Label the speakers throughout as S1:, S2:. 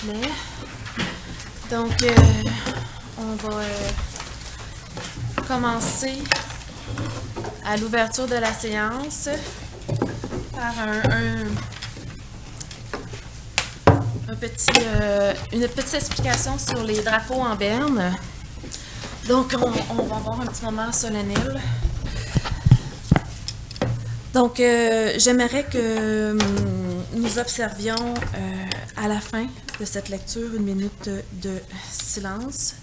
S1: plaît. Donc, on va commencer à l'ouverture de la séance par une petite explication sur les drapeaux en berne. Donc, on va avoir un petit moment solennel. Donc, j'aimerais que nous observions à la fin de cette lecture une minute de silence.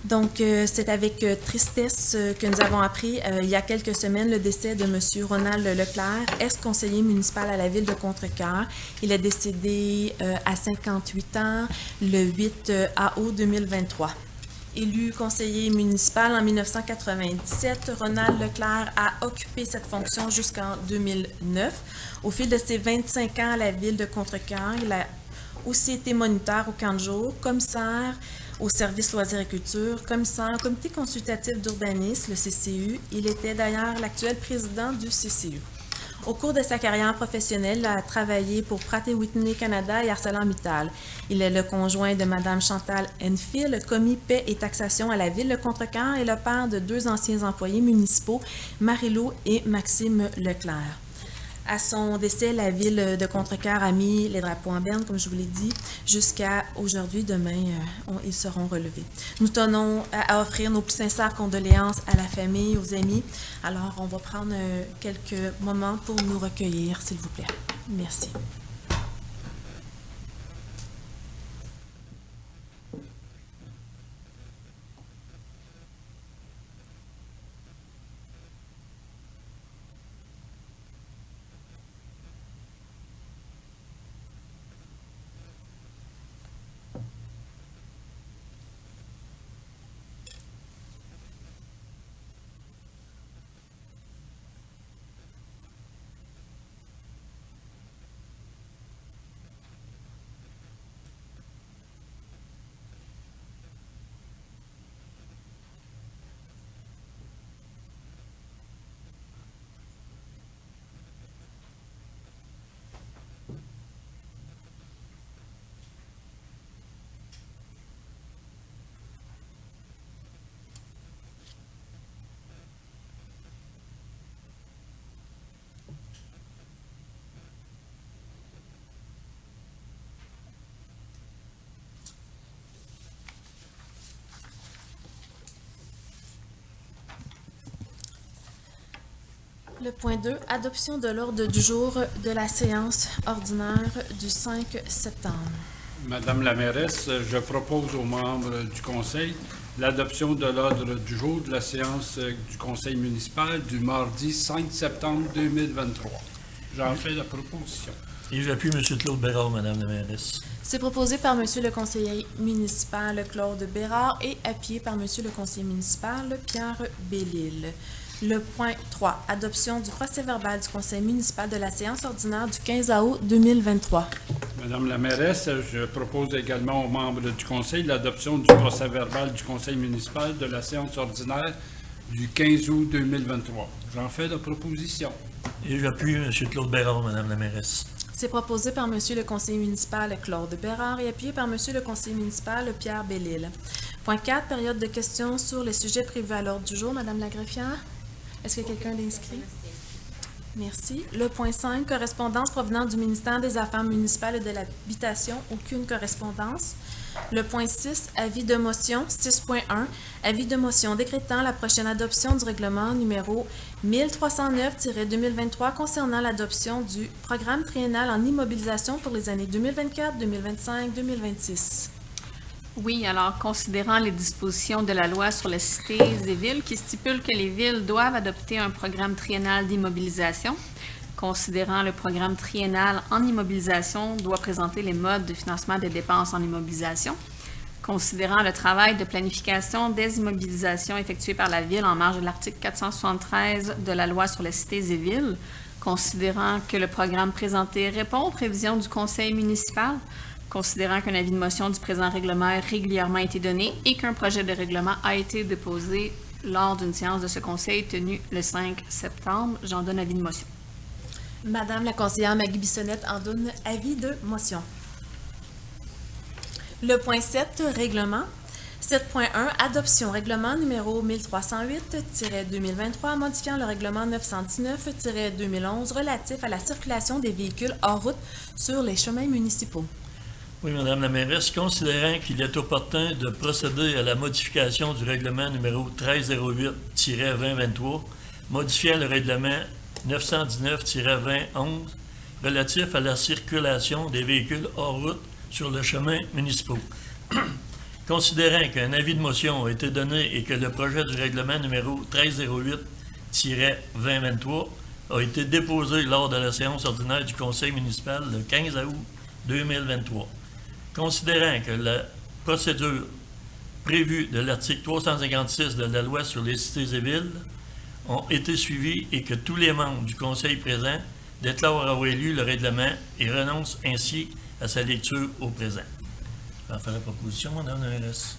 S1: Donc, c'est avec tristesse que nous avons appris il y a quelques semaines le décès de M. Ronald Leclerc, ex-conseiller municipal à la ville de Contrecœur. Il est décédé à 58 ans le 8 août 2023. Élu conseiller municipal en 1997, Ronald Leclerc a occupé cette fonction jusqu'en 2009. Au fil de ses 25 ans à la ville de Contrecœur, il a aussi été moniteur au camp de jour, commissaire au service loisirs et culture, commissaire au comité consultatif d'urbanisme, le CCU. Il était d'ailleurs l'actuel président du CCU. Au cours de sa carrière professionnelle, il a travaillé pour Pratt & Whitney Canada et ArcelorMittal. Il est le conjoint de Mme Chantal Enfield, commis paix et taxation à la ville de Contrecœur et le père de 2 anciens employés municipaux, Marie-Lou et Maxime Leclerc. À son décès, la ville de Contrecœur a mis les drapeaux en berne, comme je vous l'ai dit, jusqu'à aujourd'hui. Demain, ils seront relevés. Nous tenons à offrir nos plus sincères condoléances à la famille, aux amis. Alors, on va prendre quelques moments pour nous recueillir, s'il vous plaît. Merci. Le point 2, adoption de l'ordre du jour de la séance ordinaire du 5 septembre.
S2: Madame la mairesse, je propose aux membres du conseil l'adoption de l'ordre du jour de la séance du conseil municipal du mardi 5 septembre 2023. J'en fais la proposition.
S3: Et j'appuie M. Claude Bérard, Madame la mairesse.
S1: C'est proposé par M. le conseiller municipal Claude Bérard et appuyé par M. le conseiller municipal Pierre Bellil. Le point 3, adoption du procès-verbal du conseil municipal de la séance ordinaire du 15 août 2023.
S2: Madame la mairesse, je propose également aux membres du conseil l'adoption du procès-verbal du conseil municipal de la séance ordinaire du 15 août 2023. J'en fais la proposition.
S3: Et j'appuie M. Claude Bérard, Madame la mairesse.
S1: C'est proposé par M. le conseiller municipal Claude Bérard et appuyé par M. le conseiller municipal Pierre Bellil. Point 4, période de questions sur les sujets prévus à l'ordre du jour. Madame la greffière, est-ce qu'il y a quelqu'un d'inscrit? Merci. Le point 5, correspondance provenant du ministère des Affaires municipales et de l'Habitation. Aucune correspondance. Le point 6, avis de motion. 6.1, avis de motion décrétant la prochaine adoption du règlement numéro 1309-2023 concernant l'adoption du programme triennal en immobilisation pour les années 2024, 2025, 2026.
S4: Oui, alors, considérant les dispositions de la loi sur les cités et villes qui stipule que les villes doivent adopter un programme triennal d'immobilisation, considérant le programme triennal en immobilisation doit présenter les modes de financement des dépenses en immobilisation, considérant le travail de planification des immobilisations effectué par la Ville en marge de l'article 473 de la loi sur les cités et villes, considérant que le programme présenté répond aux prévisions du conseil municipal, considérant qu'un avis de motion du présent règlement a régulièrement été donné et qu'un projet de règlement a été déposé lors d'une séance de ce conseil tenue le 5 septembre, j'en donne avis de motion.
S1: Madame la conseillère Maggie Bissonnette en donne avis de motion. Le point 7, règlement. 7.1, adoption règlement numéro 1308-2023, modifiant le règlement 919-2011 relatif à la circulation des véhicules hors route sur les chemins municipaux.
S3: Oui, Madame la mairesse, considérant qu'il est opportun de procéder à la modification du règlement numéro 1308-2023, modifiant le règlement 919-2011 relatif à la circulation des véhicules hors route sur les chemins municipaux. Considérant qu'un avis de motion a été donné et que le projet du règlement numéro 1308-2023 a été déposé lors de la séance ordinaire du conseil municipal le 15 août 2023. Considérant que la procédure prévue de l'article 356 de la loi sur les cités et villes ont été suivies et que tous les membres du conseil présent déclarent avoir lu le règlement et renoncent ainsi à sa lecture au présent. Je vais en faire la proposition, Madame la mairesse.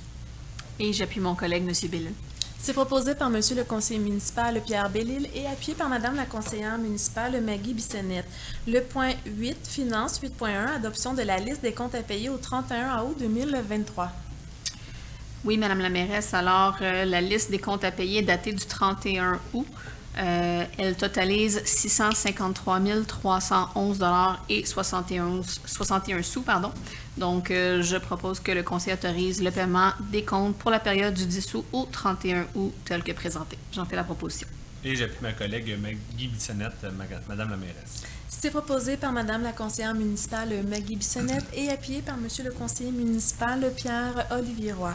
S4: Et j'appuie mon collègue, M. Bellil.
S1: C'est proposé par Monsieur le conseiller municipal Pierre Bellil et appuyé par Madame la conseillère municipale Maggie Bissonnette. Le point 8, finance 8.1, adoption de la liste des comptes à payer au 31 août 2023.
S4: Oui, Madame la mairesse. Alors, la liste des comptes à payer est datée du 31 août. Elle totalise 653 311 et 61 sous. Donc, je propose que le conseil autorise le paiement des comptes pour la période du 10 août au 31 août, tel que présenté. J'en fais la proposition.
S5: Et j'appuie ma collègue Maggie Bissonnette, Madame la mairesse.
S1: C'est proposé par Madame la conseillère municipale Maggie Bissonnette et appuyé par Monsieur le conseiller municipal Pierre-Olivier Roy.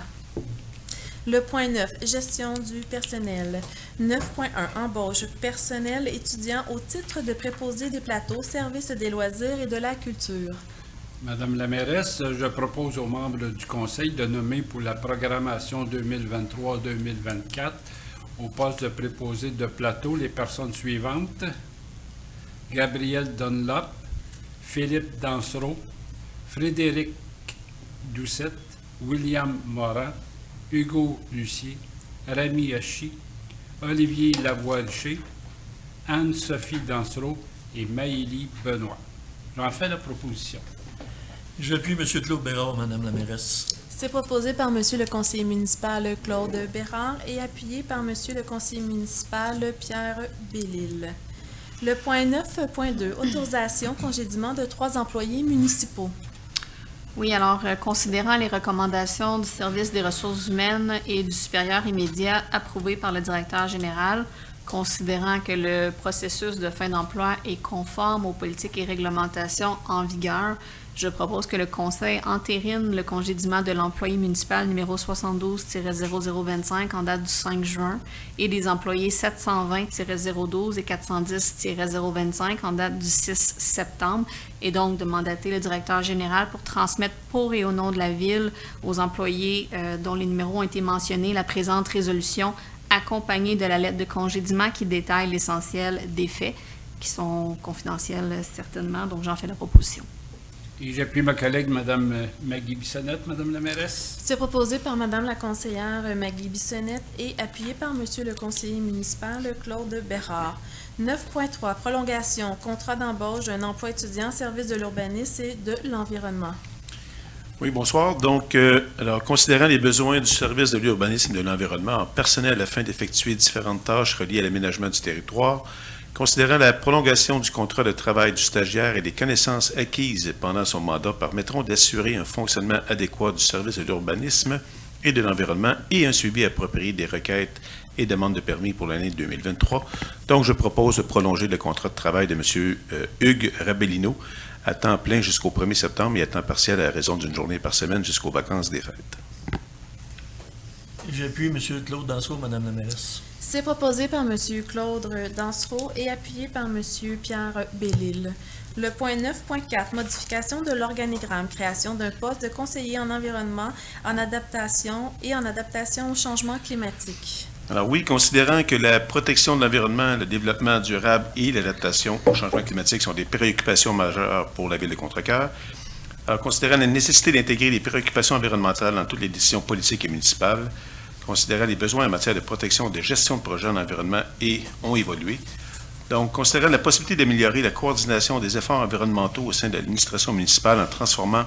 S1: Le point 9, gestion du personnel. 9.1, embauche personnel étudiant au titre de préposé des plateaux, services des loisirs et de la culture.
S2: Madame la mairesse, je propose aux membres du conseil de nommer pour la programmation 2023-2024 au poste de préposé de plateau les personnes suivantes: Gabriel Dunlop, Philippe Dansereau, Frédéric Doucette, William Morin, Hugo Lucier, Rami Hachi, Olivier Lavoie-Richer, Anne-Sophie Dansereau et Maëlie Benoît. J'en fais la proposition.
S3: J'appuie M. Claude Bérard, Madame la mairesse.
S1: C'est proposé par Monsieur le conseiller municipal Claude Bérard et appuyé par Monsieur le conseiller municipal Pierre Bellil. Le point 9.2, autorisation, congédiement de 3 employés municipaux.
S4: Oui, alors, considérant les recommandations du service des ressources humaines et du supérieur immédiat approuvées par le directeur général, considérant que le processus de fin d'emploi est conforme aux politiques et réglementations en vigueur, je propose que le Conseil entérine le congédiement de l'employé municipal numéro 72-0025 en date du 5 juin et des employés 720-012 et 410-025 en date du 6 septembre et donc de mandater le directeur général pour transmettre pour et au nom de la Ville aux employés dont les numéros ont été mentionnés la présente résolution accompagnée de la lettre de congédiement qui détaille l'essentiel des faits qui sont confidentiels certainement, donc j'en fais la proposition.
S2: Et j'appuie ma collègue, Madame Maggie Bissonnette, Madame la mairesse.
S1: C'est proposé par Madame la conseillère Maggie Bissonnette et appuyé par Monsieur le conseiller municipal Claude Bérard. 9.3, prolongation, contrat d'embauche d'un emploi étudiant, service de l'urbanisme et de l'environnement.
S6: Oui, bonsoir. Donc, alors, considérant les besoins du service de l'urbanisme et de l'environnement en personnel afin d'effectuer différentes tâches reliées à l'aménagement du territoire, considérant la prolongation du contrat de travail du stagiaire et les connaissances acquises pendant son mandat permettront d'assurer un fonctionnement adéquat du service de l'urbanisme et de l'environnement et un suivi approprié des requêtes et demandes de permis pour l'année 2023. Donc, je propose de prolonger le contrat de travail de M. Hugues Rabellino à temps plein jusqu'au 1er septembre et à temps partiel à raison d'une journée par semaine jusqu'aux vacances des fêtes.
S3: J'appuie M. Claude Dansereau, Madame la mairesse.
S1: C'est proposé par M. Claude Dansereau et appuyé par M. Pierre Bellil. Le point 9.4, modification de l'organigramme, création d'un poste de conseiller en environnement, en adaptation au changement climatique.
S6: Alors oui, considérant que la protection de l'environnement, le développement durable et l'adaptation au changement climatique sont des préoccupations majeures pour la Ville de Contrecœur, alors considérant la nécessité d'intégrer les préoccupations environnementales dans toutes les décisions politiques et municipales, considérant les besoins en matière de protection et de gestion de projets en environnement et ont évolué. Donc, considérant la possibilité d'améliorer la coordination des efforts environnementaux au sein de l'administration municipale en transformant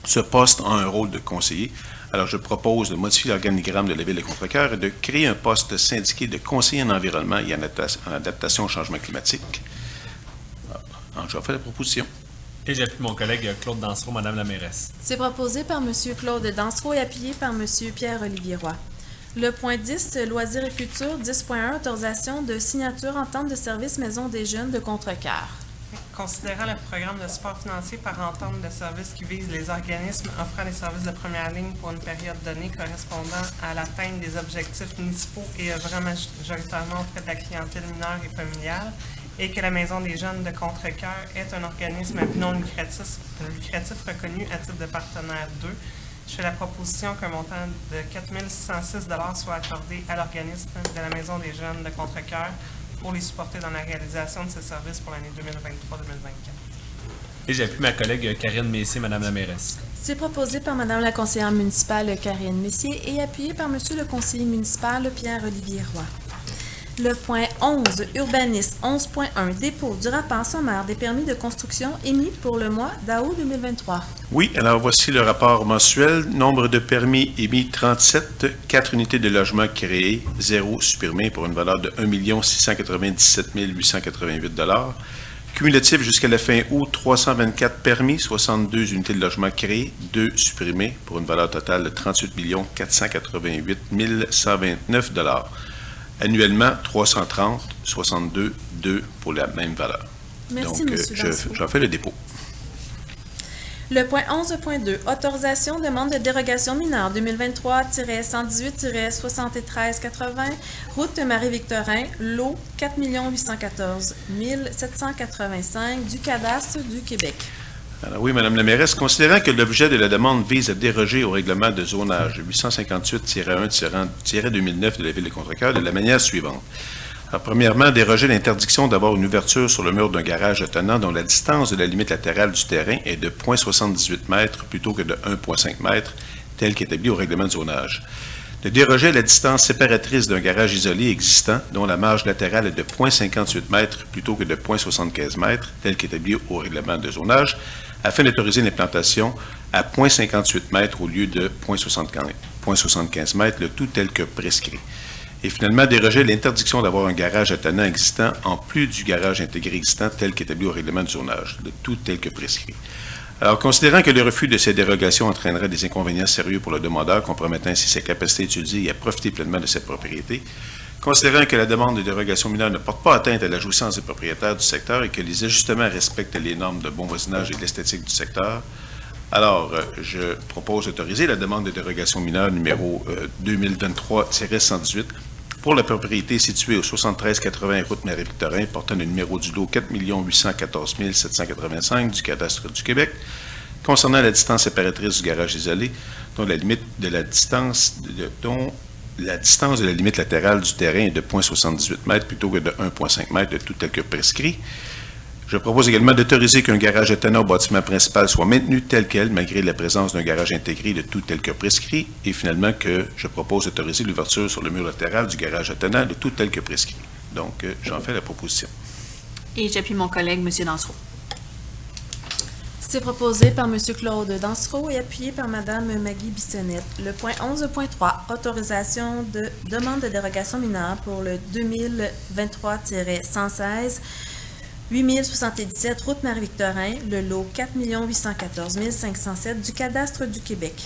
S6: Ce poste a un rôle de conseiller. Alors, je propose de modifier l'organigramme de la Ville de Contrecœur et de créer un poste syndiqué de conseiller en environnement et en adaptation au changement climatique. Alors, j'en fais la proposition.
S5: Et j'appuie mon collègue Claude Dansereau, Madame la mairesse.
S1: C'est proposé par M. Claude Dansereau et appuyé par M. Pierre-Olivier Roy. Le point 10, loisirs et culture, 10.1, autorisation de signature entente de service Maison des jeunes de Contrecœur.
S7: Considérant le programme de support financier par entente de services qui vise les organismes offrant des services de première ligne pour une période donnée correspondant à l'atteinte des objectifs municipaux et œuvrant majoritairement auprès de la clientèle mineure et familiale, et que la Maison des jeunes de Contrecœur est un organisme à but non lucratif reconnu à titre de partenaire 2, je fais la proposition qu'un montant de 4 606 $ soit accordé à l'organisme de la Maison des jeunes de Contrecœur pour les supporter dans la réalisation de ces services pour l'année 2023-2024.
S5: Et j'appuie ma collègue Karine Messier, Madame la mairesse.
S1: C'est proposé par Mme la conseillère municipale Karine Messier et appuyé par M. le conseiller municipal Pierre-Olivier Roy. Le point 11, urbanisme 11.1, dépôt du rapport sommaire des permis de construction émis pour le mois d'août 2023.
S6: Oui, alors voici le rapport mensuel. Nombre de permis émis 37, 4 unités de logement créées, 0 supprimé pour une valeur de 1 697 888 $. Cumulatif jusqu'à la fin août, 324 permis, 62 unités de logement créées, 2 supprimés pour une valeur totale de 38 488 129 $. Annuellement, 330, 62, 2 pour la même valeur.
S1: Merci,
S6: Donc,
S1: M. Dansereau.
S6: j'en fais le dépôt.
S1: Le point 11.2, autorisation demande de dérogation mineure 2023-118-7380, route Marie-Victorin, lot 4 814 785 du cadastre du Québec.
S6: Alors oui, Madame la mairesse, considérant que l'objet de la demande vise à déroger au règlement de zonage 858-1-2009 de la Ville de Contrecœur de la manière suivante. Alors, premièrement, déroger l'interdiction d'avoir une ouverture sur le mur d'un garage attenant dont la distance de la limite latérale du terrain est de 0,78 m plutôt que de 1,5 m, tel qu'établi au règlement de zonage. De déroger à la distance séparatrice d'un garage isolé existant dont la marge latérale est de 0,58 m plutôt que de 0,75 m, tel qu'établi au règlement de zonage, afin d'autoriser l'implantation à 0,58 m au lieu de 0,75 m, le tout tel que prescrit. Et finalement, déroger l'interdiction d'avoir un garage attenant existant en plus du garage intégré existant tel qu'établi au règlement de zonage, le tout tel que prescrit. Alors, considérant que le refus de ces dérogations entraînerait des inconvénients sérieux pour le demandeur, compromettant ainsi sa capacité à utiliser et à profiter pleinement de cette propriété, considérant que la demande de dérogation mineure ne porte pas atteinte à la jouissance des propriétaires du secteur et que les ajustements respectent les normes de bon voisinage et de l'esthétique du secteur, alors je propose d'autoriser la demande de dérogation mineure numéro 2023-118 pour la propriété située au 7380 route Marie-Victorin, portant le numéro du lot 4 814 785 du cadastre du Québec, concernant la distance séparatrice du garage isolé, dont la limite de la distance de la limite latérale du terrain est de 0,78 m plutôt que de 1,5 m, de tout tel que prescrit. Je propose également d'autoriser qu'un garage attenant au bâtiment principal soit maintenu tel quel, malgré la présence d'un garage intégré de tout tel que prescrit. Et finalement, que je propose d'autoriser l'ouverture sur le mur latéral du garage attenant de tout tel que prescrit. Donc, j'en fais la proposition.
S4: Et j'appuie mon collègue, M. Dansereau.
S1: C'est proposé par M. Claude Dansereau et appuyé par Mme Maggie Bissonnette. Le point 11.3, autorisation de demande de dérogation mineure pour le 2023-116, 8077 route Marie-Victorin, le lot 4 814 507 du cadastre du Québec.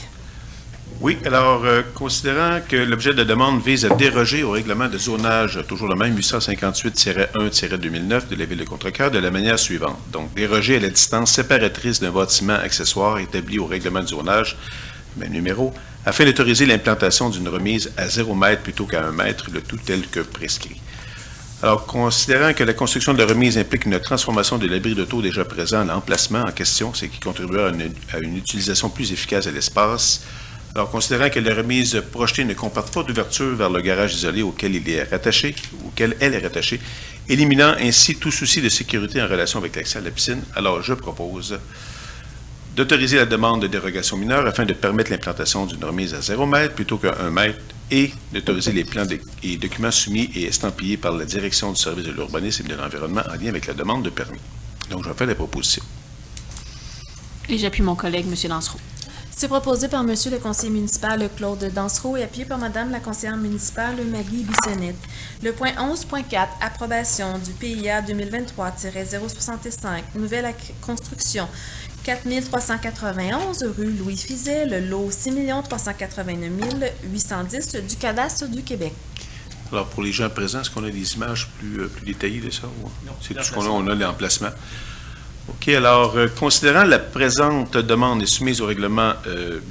S6: Oui, alors, considérant que l'objet de la demande vise à déroger au règlement de zonage, toujours le même 858-1-2009 de la Ville de Contrecœur, de la manière suivante. Donc, déroger à la distance séparatrice d'un bâtiment accessoire établi au règlement de zonage, même numéro, afin d'autoriser l'implantation d'une remise à 0 m plutôt qu'à 1 m, le tout tel que prescrit. Alors, considérant que la construction de la remise implique une transformation de l'abri d'auto déjà présent à l'emplacement en question, ce qui contribuera à une utilisation plus efficace de l'espace, alors, considérant que la remise projetée ne comporte pas d'ouverture vers le garage isolé auquel elle est rattachée, éliminant ainsi tout souci de sécurité en relation avec l'accès à la piscine, alors je propose d'autoriser la demande de dérogation mineure afin de permettre l'implantation d'une remise à 0 m plutôt qu'à 1 m et d'autoriser les plans et documents soumis et estampillés par la Direction du service de l'urbanisme et de l'environnement en lien avec la demande de permis. Donc, j'en fais la proposition.
S4: Et j'appuie mon collègue, M. Dansereau.
S1: C'est proposé par Monsieur le conseiller municipal Claude Dansereau et appuyé par Madame la conseillère municipale Maggie Bissonnette. Le point 11.4, approbation du PIA 2023-065, nouvelle construction 4391 rue Louis Fizet, le lot 6 389 810 du cadastre du Québec.
S6: Alors, pour les gens présents, est-ce qu'on a des images plus détaillées de ça?
S5: Non,
S6: C'est tout ce qu'on a, on a l'emplacement. OK, alors, considérant la présente demande est soumise au règlement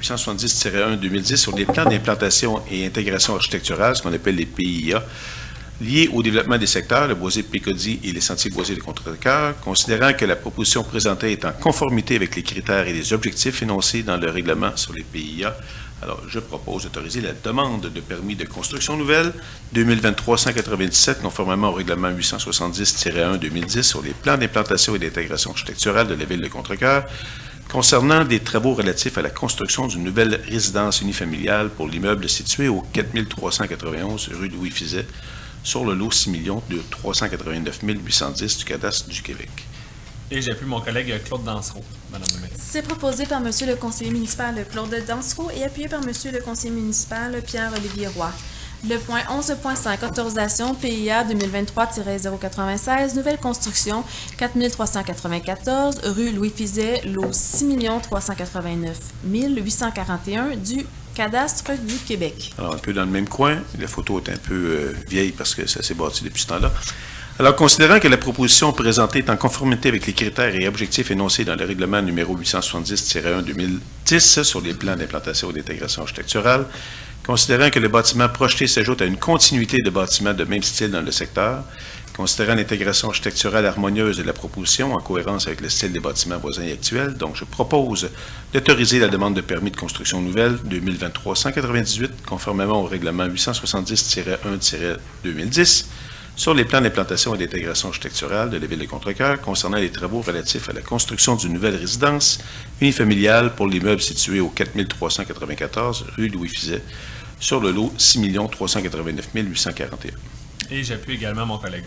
S6: 870-1-2010 sur les plans d'implantation et intégration architecturale, ce qu'on appelle les PIA, liés au développement des secteurs, le boisé de Pécody et les sentiers boisés de Contrecœur, considérant que la proposition présentée est en conformité avec les critères et les objectifs énoncés dans le règlement sur les PIA, alors je propose d'autoriser la demande de permis de construction nouvelle 2023-197, conformément au règlement 870-1-2010 sur les plans d'implantation et d'intégration architecturale de la ville de Contrecœur, concernant des travaux relatifs à la construction d'une nouvelle résidence unifamiliale pour l'immeuble situé au 4391 rue Louis Fizet, sur le lot 6 389 810 du cadastre du Québec.
S5: Et j'appuie mon collègue Claude Dansereau, Madame la mairesse.
S1: C'est proposé par Monsieur le conseiller municipal Claude Dansereau et appuyé par Monsieur le conseiller municipal Pierre-Olivier Roy. Le point 11.5, autorisation PIA 2023-096, nouvelle construction 4394 rue Louis Fizet, lot 6 389 841 du cadastre du Québec.
S6: Alors, un peu dans le même coin. La photo est un peu vieille parce que ça s'est bâti depuis ce temps-là. Alors, considérant que la proposition présentée est en conformité avec les critères et objectifs énoncés dans le règlement numéro 870-1-2010 sur les plans d'implantation et d'intégration architecturale, considérant que le bâtiment projeté s'ajoute à une continuité de bâtiments de même style dans le secteur, considérant l'intégration architecturale harmonieuse de la proposition en cohérence avec le style des bâtiments voisins et actuels, donc je propose d'autoriser la demande de permis de construction nouvelle 2023-198, conformément au règlement 870-1-2010, sur les plans d'implantation et d'intégration architecturale de la ville de Contrecœur concernant les travaux relatifs à la construction d'une nouvelle résidence unifamiliale pour l'immeuble situé au 4394 rue Louis Fizet, sur le lot 6 389 841.
S5: Et j'appuie également mon collègue.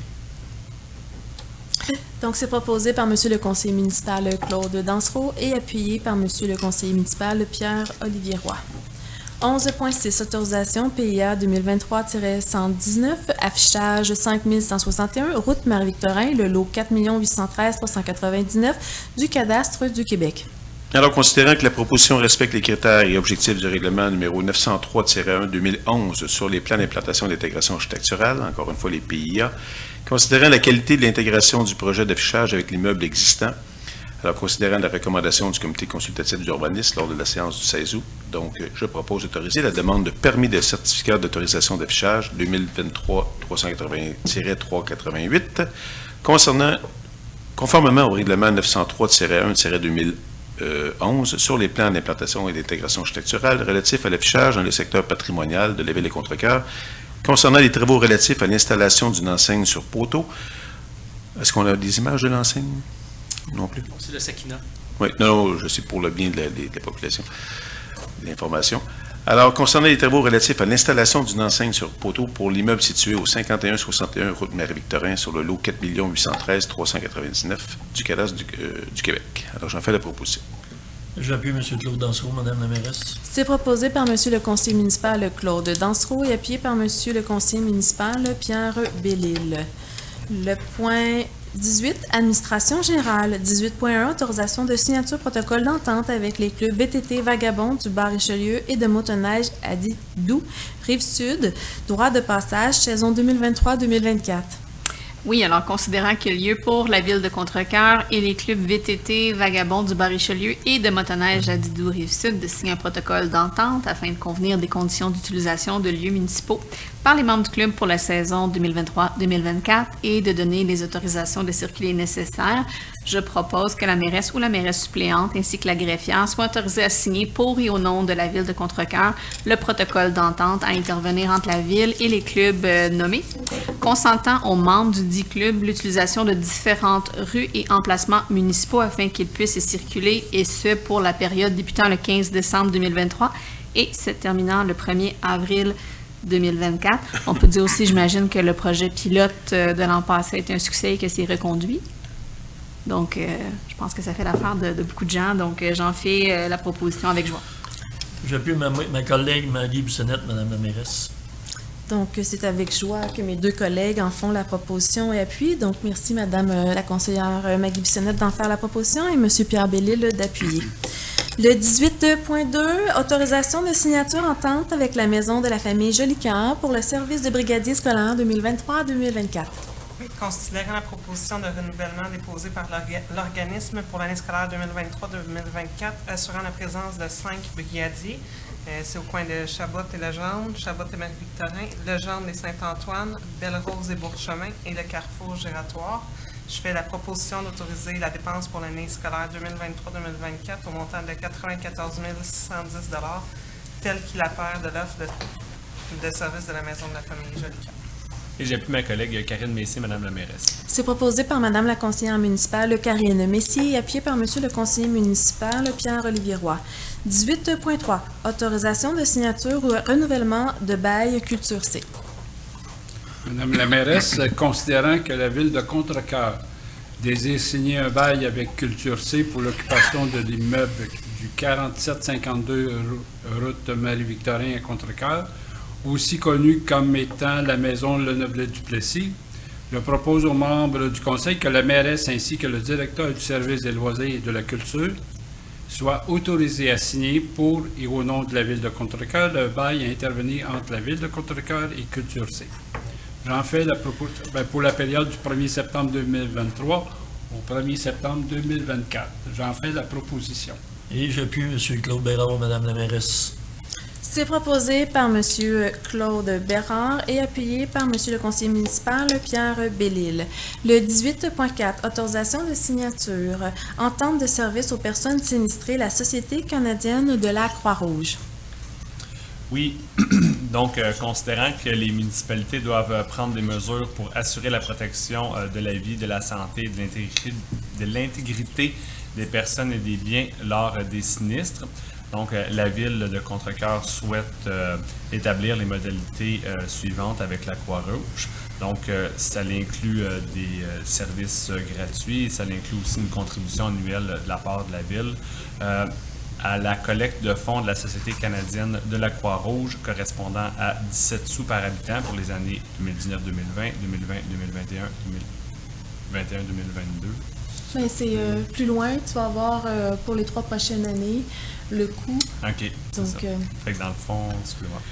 S1: Donc, c'est proposé par Monsieur le conseiller municipal Claude Dansereau et appuyé par Monsieur le conseiller municipal Pierre-Olivier Roy. 11.6, autorisation PIA 2023-119, affichage 5161, route Marie-Victorin, le lot 4 813 399 du cadastre du Québec.
S6: Alors, considérant que la proposition respecte les critères et objectifs du règlement numéro 903-1-2011 sur les plans d'implantation et d'intégration architecturale, encore une fois les PIA, considérant la qualité de l'intégration du projet d'affichage avec l'immeuble existant, alors considérant la recommandation du comité consultatif d'urbanisme lors de la séance du 16 août, donc je propose d'autoriser la demande de permis de certificat d'autorisation d'affichage 2023-380-388 concernant, conformément au règlement 903-1-2011 sur les plans d'implantation et d'intégration architecturale relatifs à l'affichage dans le secteur patrimonial de la ville de Contrecœur, concernant les travaux relatifs à l'installation d'une enseigne sur poteau. Est-ce qu'on a des images de l'enseigne? Non plus.
S8: C'est le Sakina.
S6: Oui, non, je sais pour le bien de la population, de l'information. Alors, concernant les travaux relatifs à l'installation d'une enseigne sur poteau pour l'immeuble situé au 5161 route Marie-Victorin sur le lot 4 813 399 du cadastre du Québec. Alors, j'en fais la proposition.
S3: J'appuie M. Claude Dansereau, Mme la mairesse.
S1: C'est proposé par Monsieur le conseiller municipal Claude Dansereau et appuyé par Monsieur le conseiller municipal Pierre Bellil. Le point 18, administration générale. 18.1, autorisation de signature protocole d'entente avec les clubs VTT Vagabond du Bar-Richelieu et de motoneige à Didou, Rive-Sud, droit de passage, saison 2023-2024.
S4: Oui, alors considérant qu'il y a lieu pour la ville de Contrecœur et les clubs VTT Vagabond du Bar-Richelieu et de motoneige à Didou Rive-Sud de signer un protocole d'entente afin de convenir des conditions d'utilisation de lieux municipaux par les membres du club pour la saison 2023-2024 et de donner les autorisations de circuler nécessaires, je propose que la mairesse ou la mairesse suppléante ainsi que la greffière soient autorisées à signer pour et au nom de la ville de Contrecœur le protocole d'entente à intervenir entre la ville et les clubs nommés, consentant aux membres du dit club l'utilisation de différentes rues et emplacements municipaux afin qu'ils puissent y circuler, et ce pour la période débutant le 15 décembre 2023 et se terminant le 1er avril 2024. On peut dire aussi, j'imagine, que le projet pilote de l'an passé a été un succès et que c'est reconduit. Donc, je pense que ça fait l'affaire de beaucoup de gens. Donc, j'en fais la proposition avec joie.
S3: J'appuie ma collègue Maggie Bissonnette, Madame la mairesse.
S1: Donc, c'est avec joie que mes deux collègues en font la proposition et appuient. Donc, merci Madame la conseillère Maggie Bissonnette d'en faire la proposition et Monsieur Pierre Bellil d'appuyer. Le 18.2, autorisation de signature entente avec la Maison de la famille Jolicoeur pour le service de brigadier scolaire 2023-2024.
S7: Oui, considérant la proposition de renouvellement déposée par l'organisme pour l'année scolaire 2023-2024, assurant la présence de 5 brigadiers, c'est au coin de Chabot et Legendre, Chabot et Marie-Victorin, Legendre et Saint-Antoine, Belle-Rose et Bourchemin et le Carrefour Giratoire. Je fais la proposition d'autoriser la dépense pour l'année scolaire 2023-2024 au montant de 94 610 $, tel qu'il apparaît de l'offre de service de la Maison de la famille Jolicoeur.
S5: Et j'appuie ma collègue Karine Messier, Madame la mairesse.
S1: C'est proposé par Madame la conseillère municipale Karine Messier et appuyé par Monsieur le conseiller municipal Pierre-Olivier Roy. 18.3, autorisation de signature ou renouvellement de bail Culture C.
S2: Madame la mairesse, considérant que la ville de Contrecœur désire signer un bail avec Culture C pour l'occupation de l'immeuble du 4752 route Marie-Victorin à Contrecœur, aussi connu comme étant la maison Lenoblet-Duplessis, je propose aux membres du conseil que la mairesse ainsi que le directeur du service des loisirs et de la culture soient autorisés à signer pour et au nom de la ville de Contrecœur le bail à intervenir entre la ville de Contrecœur et Culture C. J'en fais la proposition pour la période du 1er septembre 2023 au 1er septembre 2024. J'en fais la proposition.
S3: Et j'appuie M. Claude Bérard, Madame la mairesse.
S1: C'est proposé par Monsieur Claude Bérard et appuyé par Monsieur le conseiller municipal Pierre Bellil. Le 18.4, autorisation de signature, entente de service aux personnes sinistrées, la Société canadienne de la Croix-Rouge.
S5: Oui, donc considérant que les municipalités doivent prendre des mesures pour assurer la protection de la vie, de la santé et de l'intégrité des personnes et des biens lors des sinistres. Donc, la ville de Contrecœur souhaite établir les modalités suivantes avec la Croix-Rouge. Donc, ça inclut des services gratuits, ça inclut aussi une contribution annuelle de la part de la ville à la collecte de fonds de la Société canadienne de la Croix-Rouge correspondant à 17 sous par habitant pour les années 2019-2020, 2020-2021, 2021-2022.
S1: Mais c'est plus loin, tu vas avoir pour les 3 prochaines années le coût.
S5: OK.
S1: Donc,
S5: fait que dans le fond, excusez-moi.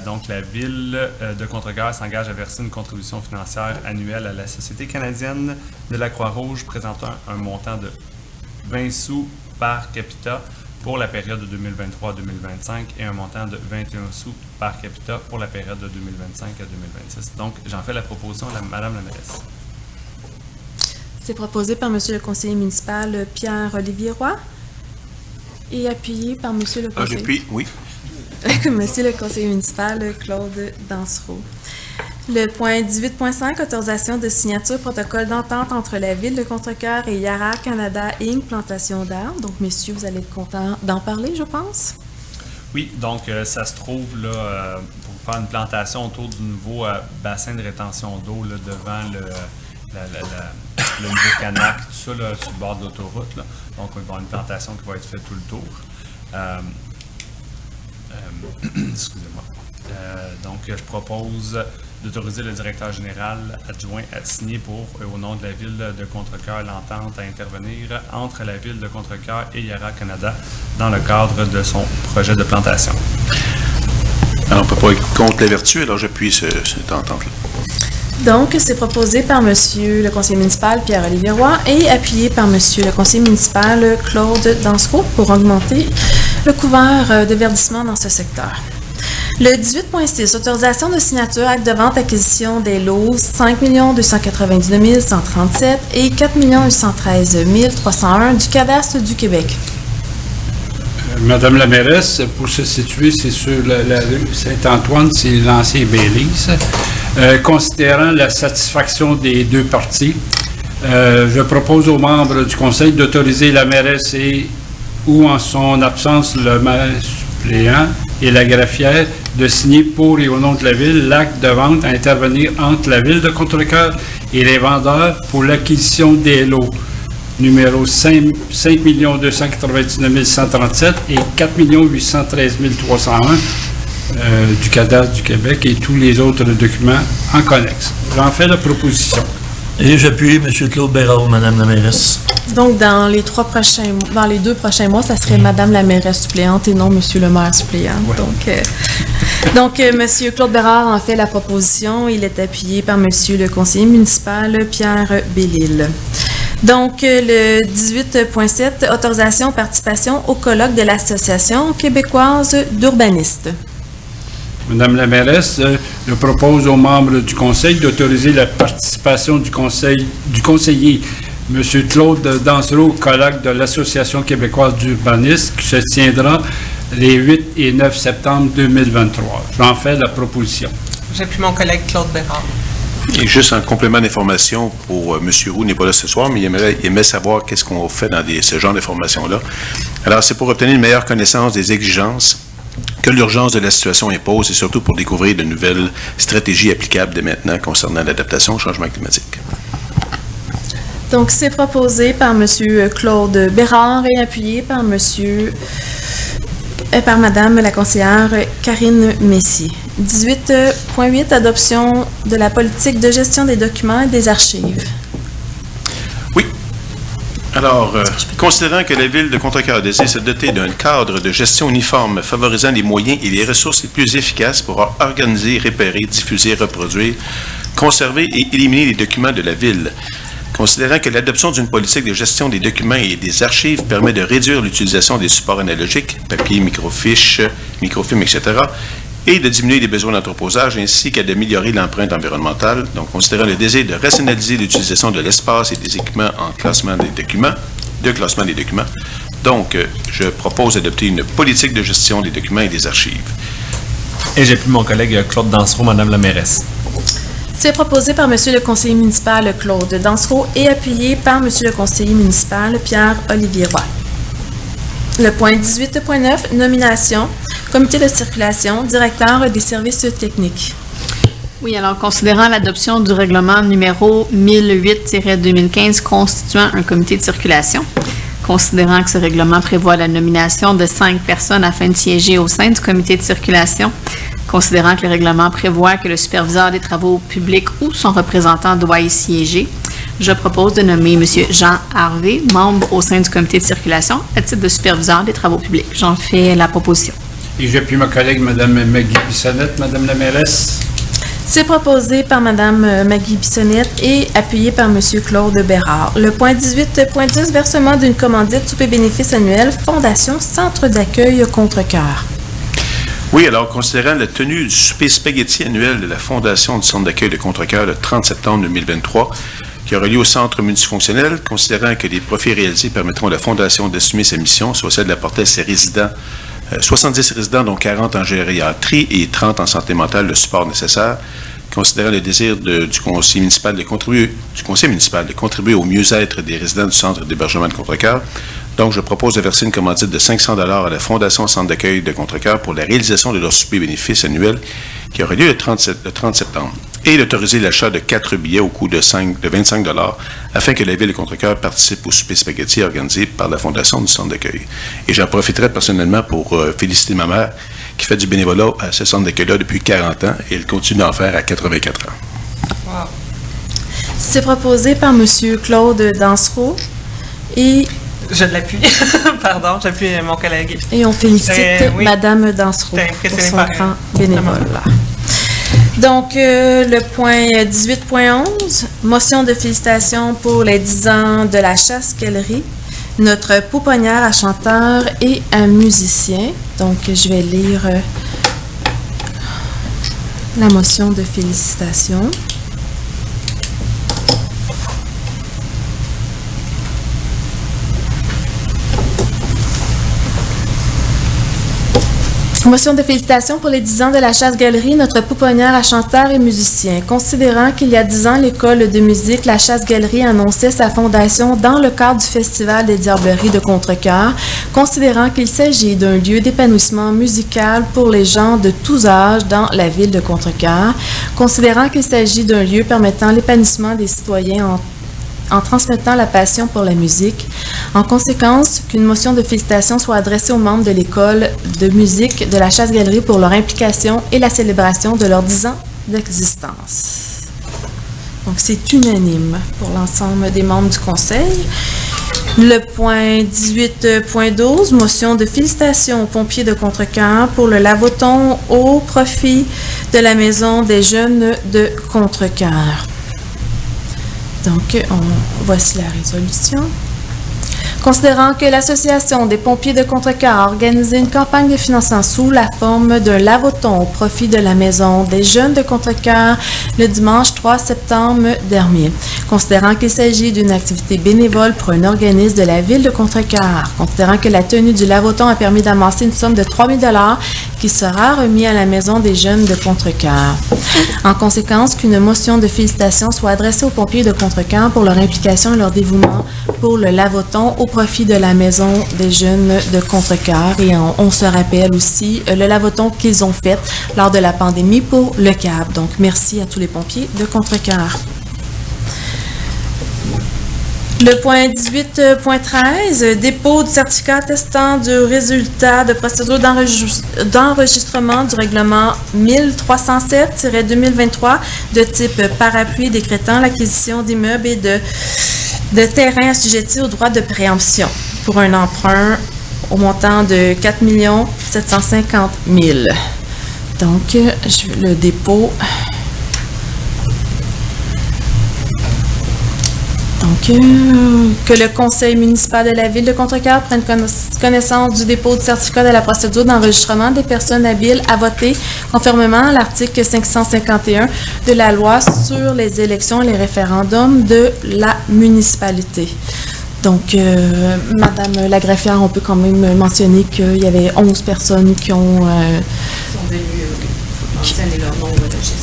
S5: Donc, la ville de Contrecœur s'engage à verser une contribution financière annuelle à la Société canadienne de la Croix-Rouge présentant un montant de 20 sous par capita pour la période de 2023 à 2025 et un montant de 21 sous par capita pour la période de 2025 à 2026. Donc, j'en fais la proposition à Madame la mairesse.
S1: C'est proposé par Monsieur le conseiller municipal Pierre-Olivier Roy et appuyé par Monsieur le conseiller.
S6: J'appuie, oui.
S1: Monsieur le conseiller municipal Claude Dansereau. Le point 18.5, autorisation de signature protocole d'entente entre la Ville de Contrecœur et Yara Canada Inc. Plantation d'arbres. Donc, messieurs, vous allez être contents d'en parler, je pense.
S5: Oui, donc ça se trouve là pour faire une plantation autour du nouveau bassin de rétention d'eau là, devant le nouveau Canac, tout ça là, sur le bord de l'autoroute. Là. Donc, il va y avoir une plantation qui va être faite tout le tour. Excusez-moi. Donc, je propose d'autoriser le directeur général adjoint à signer pour, au nom de la Ville de Contrecœur, l'entente à intervenir entre la Ville de Contrecœur et Yara Canada dans le cadre de son projet de plantation.
S6: Alors, on ne peut pas être contre la vertu, alors j'appuie cette entente-là.
S1: Donc, c'est proposé par Monsieur le conseiller municipal Pierre-Olivier Roy et appuyé par Monsieur le conseiller municipal Claude Dansereau pour augmenter le couvert de verdissement dans ce secteur. Le 18.6, autorisation de signature, acte de vente, acquisition des lots 5 299 137 et 4 813 301 du cadastre du Québec.
S2: Madame la mairesse, pour se situer, c'est sur la rue Saint-Antoine, c'est l'ancien Baileys. Considérant la satisfaction des deux parties, je propose aux membres du conseil d'autoriser la mairesse et, ou en son absence, le maire suppléant et la greffière de signer pour et au nom de la ville l'acte de vente à intervenir entre la ville de Contrecœur et les vendeurs pour l'acquisition des lots numéro 5 299 137 et 4 813 301 du cadastre du Québec et tous les autres documents en connexe. J'en fais la proposition.
S3: Et j'appuie M. Claude Bérard, Mme la mairesse.
S1: Donc, dans les 2 prochains mois, ça serait Madame la mairesse suppléante et non Monsieur le maire suppléant.
S2: Ouais.
S1: Donc, Monsieur Claude Bérard en fait la proposition. Il est appuyé par Monsieur le conseiller municipal Pierre Bellil. Donc, le 18.7, autorisation participation au colloque de l'Association québécoise d'urbanistes.
S2: Madame la mairesse, je propose aux membres du conseil d'autoriser la participation du conseiller M. Claude Dansereau au colloque de l'Association québécoise d'urbanistes qui se tiendra les 8 et 9 septembre 2023. J'en fais la proposition.
S7: J'appuie mon collègue Claude Bérard.
S6: Et juste en complément d'information pour M. Roux n'est pas là ce soir, mais il aimerait savoir qu'est-ce qu'on fait dans ce genre d'informations-là. Alors, c'est pour obtenir une meilleure connaissance des exigences que l'urgence de la situation impose et surtout pour découvrir de nouvelles stratégies applicables dès maintenant concernant l'adaptation au changement climatique.
S1: Donc, c'est proposé par M. Claude Bérard et appuyé par par Madame la conseillère Karine Messier. 18.8, adoption de la politique de gestion des documents et des archives.
S6: Oui. Alors, considérant que la Ville de Contrecœur désire se doter d'un cadre de gestion uniforme favorisant les moyens et les ressources les plus efficaces pour organiser, réparer, diffuser, reproduire, conserver et éliminer les documents de la Ville, considérant que l'adoption d'une politique de gestion des documents et des archives permet de réduire l'utilisation des supports analogiques, papier, microfiches, microfilms, etc., et de diminuer les besoins d'entreposage ainsi qu'à d'améliorer l'empreinte environnementale, donc considérant le désir de rationaliser l'utilisation de l'espace et des équipements en classement des documents, donc je propose d'adopter une politique de gestion des documents et des archives.
S5: Et j'appuie mon collègue Claude Dansereau, Mme la mairesse.
S1: C'est proposé par Monsieur le conseiller municipal Claude Dansereau et appuyé par Monsieur le conseiller municipal Pierre-Olivier Roy. Le point 18.9, nomination, comité de circulation, directeur des services techniques.
S4: Oui, alors considérant l'adoption du règlement numéro 1008-2015 constituant un comité de circulation, considérant que ce règlement prévoit la nomination de 5 personnes afin de siéger au sein du comité de circulation, considérant que le règlement prévoit que le superviseur des travaux publics ou son représentant doit y siéger, je propose de nommer M. Jean Harvey, membre au sein du comité de circulation, à titre de superviseur des travaux publics. J'en fais la proposition.
S2: Et j'appuie ma collègue Mme Maggie Bissonnette, Mme la mairesse.
S1: C'est proposé par Mme Maggie Bissonnette et appuyé par M. Claude Bérard. Le point 18.10, versement d'une commandite souper-bénéfice annuel, Fondation Centre d'accueil Contrecœur.
S6: Oui, alors, considérant la tenue du souper spaghetti annuel de la Fondation du Centre d'accueil de Contrecœur le 30 septembre 2023, qui aura lieu au Centre multifonctionnel, considérant que les profits réalisés permettront à la Fondation d'assumer sa mission, soit celle d'apporter à ses résidents, 70 résidents, dont 40 en gériatrie et 30 en santé mentale, le support nécessaire, considérant le désir du conseil municipal de contribuer au mieux-être des résidents du Centre d'hébergement de Contrecœur. Donc, je propose de verser une commandite de 500 $ à la Fondation Centre d'accueil de Contrecœur pour la réalisation de leur souper bénéfice annuel qui aura lieu le 30 septembre et d'autoriser l'achat de 4 billets au coût de 25 $ afin que la Ville de Contrecœur participe au souper spaghetti organisé par la Fondation du Centre d'accueil. Et j'en profiterai personnellement pour féliciter ma mère qui fait du bénévolat à ce centre d'accueil-là depuis 40 ans et elle continue d'en faire à 84 ans.
S7: Wow.
S1: C'est proposé par M. Claude Dansereau et...
S7: Je l'appuie. Pardon, j'appuie mon collègue.
S1: Et on félicite
S7: Oui.
S1: Mme Dansereau pour son grand bénévolat. Donc, le point 18.11, motion de félicitations pour les 10 ans de la chasse-galerie, notre pouponnière à chanteur et à musicien. Donc, je vais lire la motion de félicitations. Motion de félicitations pour les 10 ans de la Chasse-Galerie, notre pouponnière à chanteur et musicien. Considérant qu'il y a 10 ans, l'école de musique La Chasse-Galerie annonçait sa fondation dans le cadre du Festival des Diableries de Contrecœur, considérant qu'il s'agit d'un lieu d'épanouissement musical pour les gens de tous âges dans la ville de Contrecœur, considérant qu'il s'agit d'un lieu permettant l'épanouissement des citoyens en transmettant la passion pour la musique. En conséquence, qu'une motion de félicitations soit adressée aux membres de l'école de musique de la Chasse-Galerie pour leur implication et la célébration de leurs 10 ans d'existence. Donc, c'est unanime pour l'ensemble des membres du conseil. Le point 18.12, motion de félicitations aux pompiers de Contrecœur pour le lavoton au profit de la Maison des jeunes de Contrecœur. Donc, voici la résolution. Considérant que l'Association des pompiers de Contrecœur a organisé une campagne de financement sous la forme d'un lavoton au profit de la Maison des jeunes de Contrecœur le dimanche 3 septembre dernier. Considérant qu'il s'agit d'une activité bénévole pour un organisme de la ville de Contrecœur. Considérant que la tenue du lavoton a permis d'amasser une somme de 3 000 $ qui sera remis à la Maison des jeunes de Contrecœur. En conséquence, qu'une motion de félicitations soit adressée aux pompiers de Contrecœur pour leur implication et leur dévouement pour le lavoton au profit de la Maison des jeunes de Contrecœur. Et on se rappelle aussi le lavoton qu'ils ont fait lors de la pandémie pour le CAB. Donc, merci à tous les pompiers de Contrecœur. Le point 18.13, dépôt du certificat attestant du résultat de procédure d'enregistrement du règlement 1307-2023 de type parapluie décrétant l'acquisition d'immeubles et de terrains assujettis au droit de préemption pour un emprunt au montant de 4 750 000. Donc, le dépôt... Donc, que le conseil municipal de la ville de Contrecœur prenne connaissance du dépôt du certificat de la procédure d'enregistrement des personnes habiles à voter conformément à l'article 551 de la loi sur les élections et les référendums de la municipalité. Donc, Madame la greffière, on peut quand même mentionner qu'il y avait 11 personnes qui ont...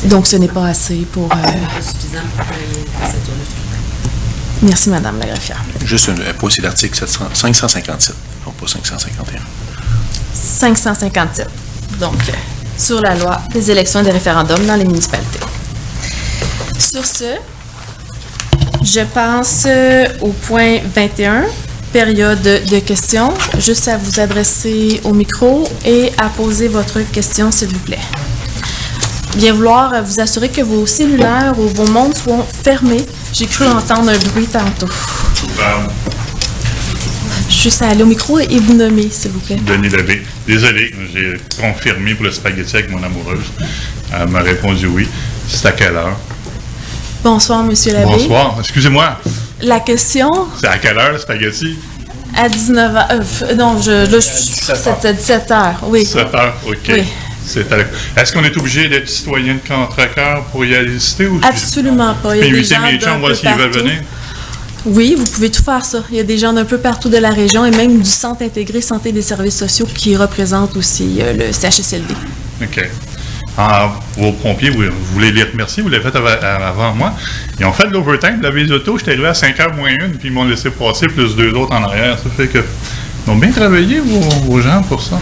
S1: donc, ce n'est pas assez pour...
S8: suffisant pour travailler cette journée.
S1: Merci, Madame la greffière.
S6: Juste un point, c'est l'article 557, non pas 551.
S1: 557. Donc, sur la loi des élections et des référendums dans les municipalités. Sur ce, je passe au point 21, période de questions. Juste à vous adresser au micro et à poser votre question, s'il vous plaît. Bien vouloir vous assurer que vos cellulaires ou vos montres soient fermés. J'ai cru entendre un bruit tantôt. Juste à aller au micro et vous nommer, s'il vous plaît.
S9: Denis Labbé. Désolé, j'ai confirmé pour le spaghetti avec mon amoureuse. Elle m'a répondu oui. C'est à quelle heure?
S1: Bonsoir, Monsieur Labbé.
S9: Bonsoir. Excusez-moi.
S1: La question?
S9: C'est à quelle heure le spaghetti?
S1: À 19h. Non, c'est à 17h. Oui.
S9: 17h, OK.
S1: Oui.
S9: Est-ce qu'on est obligé d'être citoyen de Contrecœur pour y assister? Ou
S1: absolument pas. Il y a des gens
S9: mes chums, voir s'ils veulent venir?
S1: Oui, vous pouvez tout faire ça. Il y a des gens d'un peu partout de la région et même du Centre intégré santé des services sociaux qui représente aussi le CHSLD.
S9: OK. Vos pompiers, vous voulez les remercier, vous l'avez fait avant moi. Ils ont fait de l'overtime, de la vise auto, j'étais arrivé à 5h moins 1, puis ils m'ont laissé passer, plus 2 autres en arrière. Ça fait que ils ont bien travaillé, vos gens, pour ça.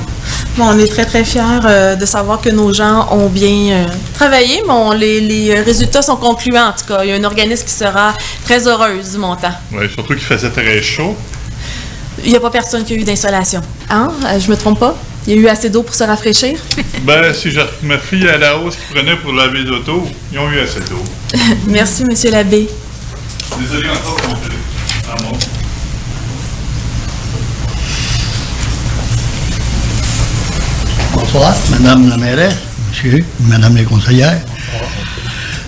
S1: Bon, on est très, très fiers de savoir que nos gens ont bien travaillé. Bon, les résultats sont concluants, en tout cas. Il y a un organisme qui sera très heureuse du montant.
S9: Oui, surtout qu'il faisait très chaud.
S1: Il n'y a pas personne qui a eu d'insolation. Hein? Je me trompe pas? Il y a eu assez d'eau pour se rafraîchir?
S9: Ben, si je me fie à la hausse qu'ils prenaient pour laver les autos, ils ont eu assez d'eau.
S1: Merci, M. Labbé.
S9: Désolé encore pour mon amour.
S10: Bonsoir, Madame la mairesse, Monsieur, Madame les conseillères.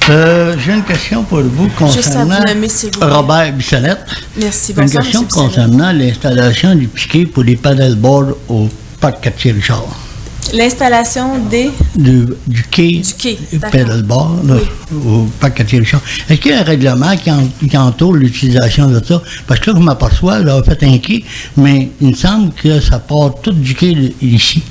S10: J'ai une question pour vous concernant Robert Bissonnette.
S1: Merci,
S10: bonsoir. Une question concernant l'installation du piquet pour les paddleboards au parc Cartier-Richard.
S1: L'installation
S10: du quai paddleboard au parc Cartier-Richard. Est-ce qu'il y a un règlement qui entoure l'utilisation de ça? Parce que là, je m'aperçois, là, on fait un quai, mais il me semble que ça part tout du quai ici.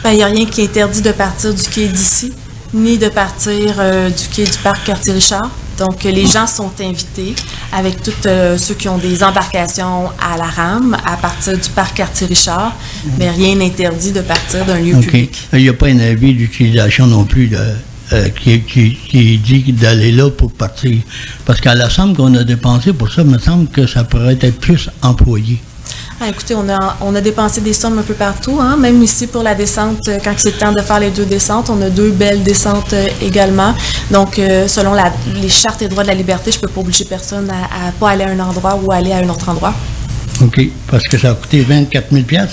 S1: Ben, il n'y a rien qui interdit de partir du quai d'ici, ni de partir du quai du parc Cartier-Richard. Donc, les gens sont invités, avec tous ceux qui ont des embarcations à la rame, à partir du parc Cartier-Richard, mais rien n'interdit de partir d'un lieu public.
S10: Il n'y a pas un avis d'utilisation non plus qui dit d'aller là pour partir. Parce qu'à la somme qu'on a dépensée pour ça, il me semble que ça pourrait être plus employé.
S1: Ah, écoutez, on a dépensé des sommes un peu partout, hein? Même ici pour la descente, quand c'est le temps de faire les 2 descentes, on a 2 belles descentes également. Donc, selon les chartes et droits de la liberté, je ne peux pas obliger personne à pas aller à un endroit ou aller à un autre endroit.
S10: OK, parce que ça a coûté 24 000 $, hein?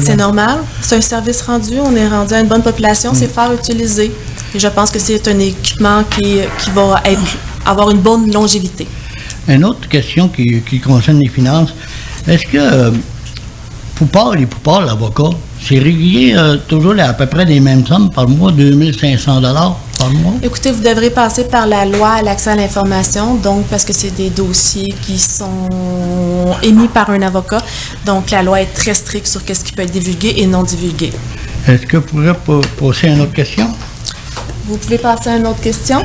S1: C'est normal. C'est un service rendu. On est rendu à une bonne population. C'est fort utilisé. Et je pense que c'est un équipement qui va avoir une bonne longévité.
S10: Une autre question qui concerne les finances. Est-ce que les poupards, l'avocat, c'est régulier toujours à peu près les mêmes sommes par mois, 2 500 $ par mois?
S1: Écoutez, vous devrez passer par la loi à l'accès à l'information, donc parce que c'est des dossiers qui sont émis par un avocat. Donc, la loi est très stricte sur ce qui peut être divulgué et non divulgué.
S10: Est-ce que vous pourriez poser une autre question?
S1: Vous pouvez passer à une autre question?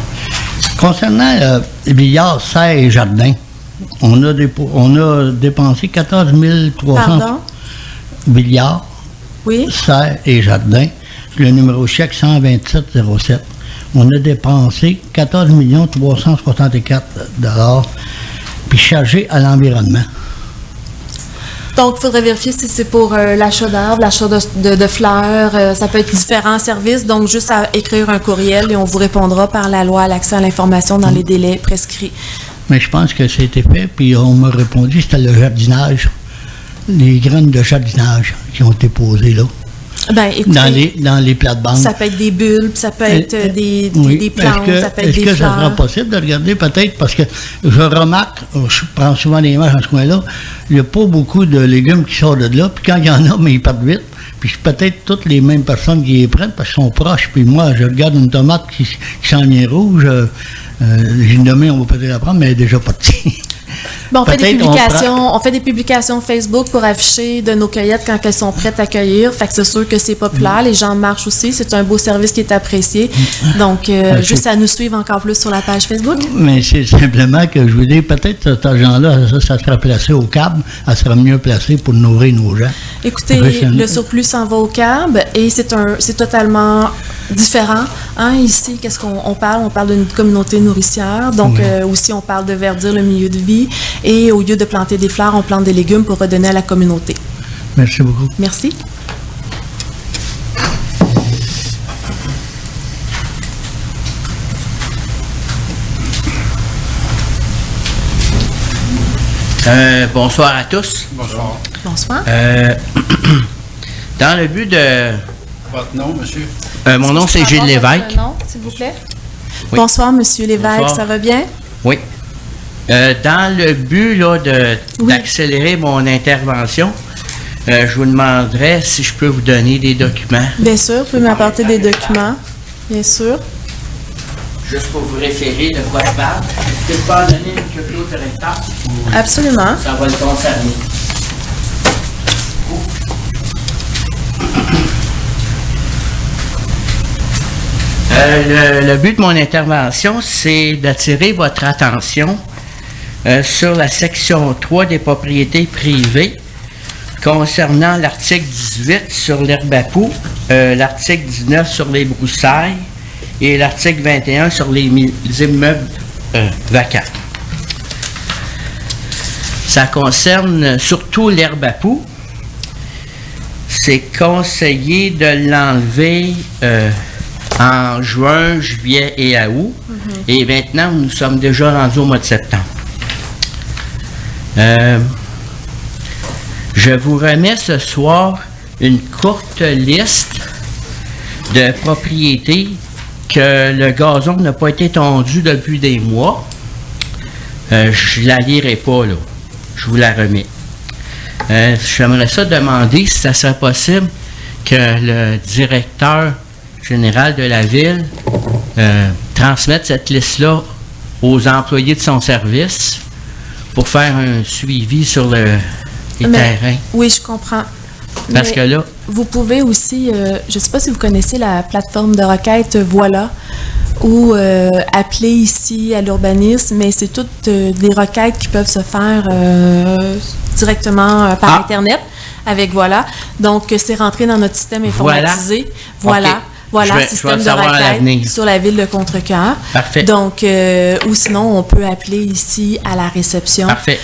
S10: Concernant les billards, serres et jardins, on a dépensé 14 300
S1: Pardon?
S10: billards,
S1: Oui.
S10: serres et jardins. Le numéro chèque 12707. On a dépensé 14 364 $, puis chargé à l'environnement.
S1: Donc, il faudrait vérifier si c'est pour l'achat d'arbres, l'achat de fleurs. Ça peut être différents services. Donc, juste à écrire un courriel et on vous répondra par la loi à l'accès à l'information dans les délais prescrits.
S10: Mais je pense que c'était fait, puis on m'a répondu, c'était le jardinage, les graines de jardinage qui ont été posées là.
S1: Ben, écoutez,
S10: dans les plates-bandes.
S1: ça peut être des bulbes, ça peut être des plantes, ça peut être des
S10: fleurs. Est-ce que ça
S1: fleurs.
S10: sera possible de regarder peut-être? Parce que je remarque, je prends souvent des images dans ce coin-là, il n'y a pas beaucoup de légumes qui sortent de là, puis quand il y en a, mais ils partent vite. Puis c'est peut-être toutes les mêmes personnes qui les prennent parce qu'ils sont proches. Puis moi, je regarde une tomate qui s'en vient rouge, j'ai nommé, on va peut-être la prendre, mais elle est déjà partie.
S1: Bon, on fait des publications Facebook pour afficher de nos cueillettes quand elles sont prêtes à cueillir. Fait que c'est sûr que c'est populaire. Les gens marchent aussi. C'est un beau service qui est apprécié. Donc, juste à nous suivre encore plus sur la page Facebook.
S10: Mais c'est simplement que je vous dis, peut-être cet argent-là, ça sera placé au CAB. Elle sera mieux placée pour nourrir nos gens.
S1: Écoutez, le surplus s'en va au CAB et c'est totalement différent. Hein, ici, qu'est-ce qu'on parle? On parle d'une communauté nourricière. Donc, aussi, on parle de verdir le milieu de vie. Et au lieu de planter des fleurs, on plante des légumes pour redonner à la communauté.
S10: Merci beaucoup.
S1: Merci.
S11: Bonsoir à tous.
S2: Bonsoir.
S1: Bonsoir.
S11: Dans le but de...
S2: Votre nom, monsieur?
S11: Mon nom, c'est Gilles Lévesque.
S1: Votre nom, s'il vous plaît.
S11: Oui.
S1: Bonsoir, monsieur Lévesque.
S11: Bonsoir.
S1: Ça va bien?
S11: Oui. Dans le but là, d'accélérer mon intervention, je vous demanderais si je peux vous donner des documents.
S1: Bien sûr, vous pouvez m'apporter des documents. Bien sûr.
S11: Juste pour vous référer de quoi je parle. Est-ce que je peux en donner une copie au directeur?
S1: Absolument.
S11: Ça va le concerner. Le but de mon intervention, c'est d'attirer votre attention sur la section 3 des propriétés privées concernant l'article 18 sur l'herbe à poux, l'article 19 sur les broussailles et l'article 21 sur les immeubles vacants. Ça concerne surtout l'herbe à poux. C'est conseillé de l'enlever en juin, juillet et août. Et maintenant, nous sommes déjà rendus au mois de septembre. Je vous remets ce soir une courte liste de propriétés que le gazon n'a pas été tondu depuis des mois. Je ne la lirai pas, là. Je vous la remets. J'aimerais ça demander si ça serait possible que le directeur général de la ville transmette cette liste-là aux employés de son service pour faire un suivi sur les terrains.
S1: Oui, je comprends.
S11: Parce que là...
S1: Vous pouvez aussi, je ne sais pas si vous connaissez la plateforme de requête Voilà, ou appeler ici à l'urbanisme, mais c'est toutes des requêtes qui peuvent se faire directement par Internet avec Voilà. Donc, c'est rentré dans notre système informatisé. Voilà. Voilà,
S11: je vais
S1: système
S11: le
S1: de
S11: savoir à l'avenir.
S1: requête sur la ville de Contrecoeur.
S11: Parfait.
S1: Donc, ou sinon, on peut appeler ici à la réception.
S11: Parfait.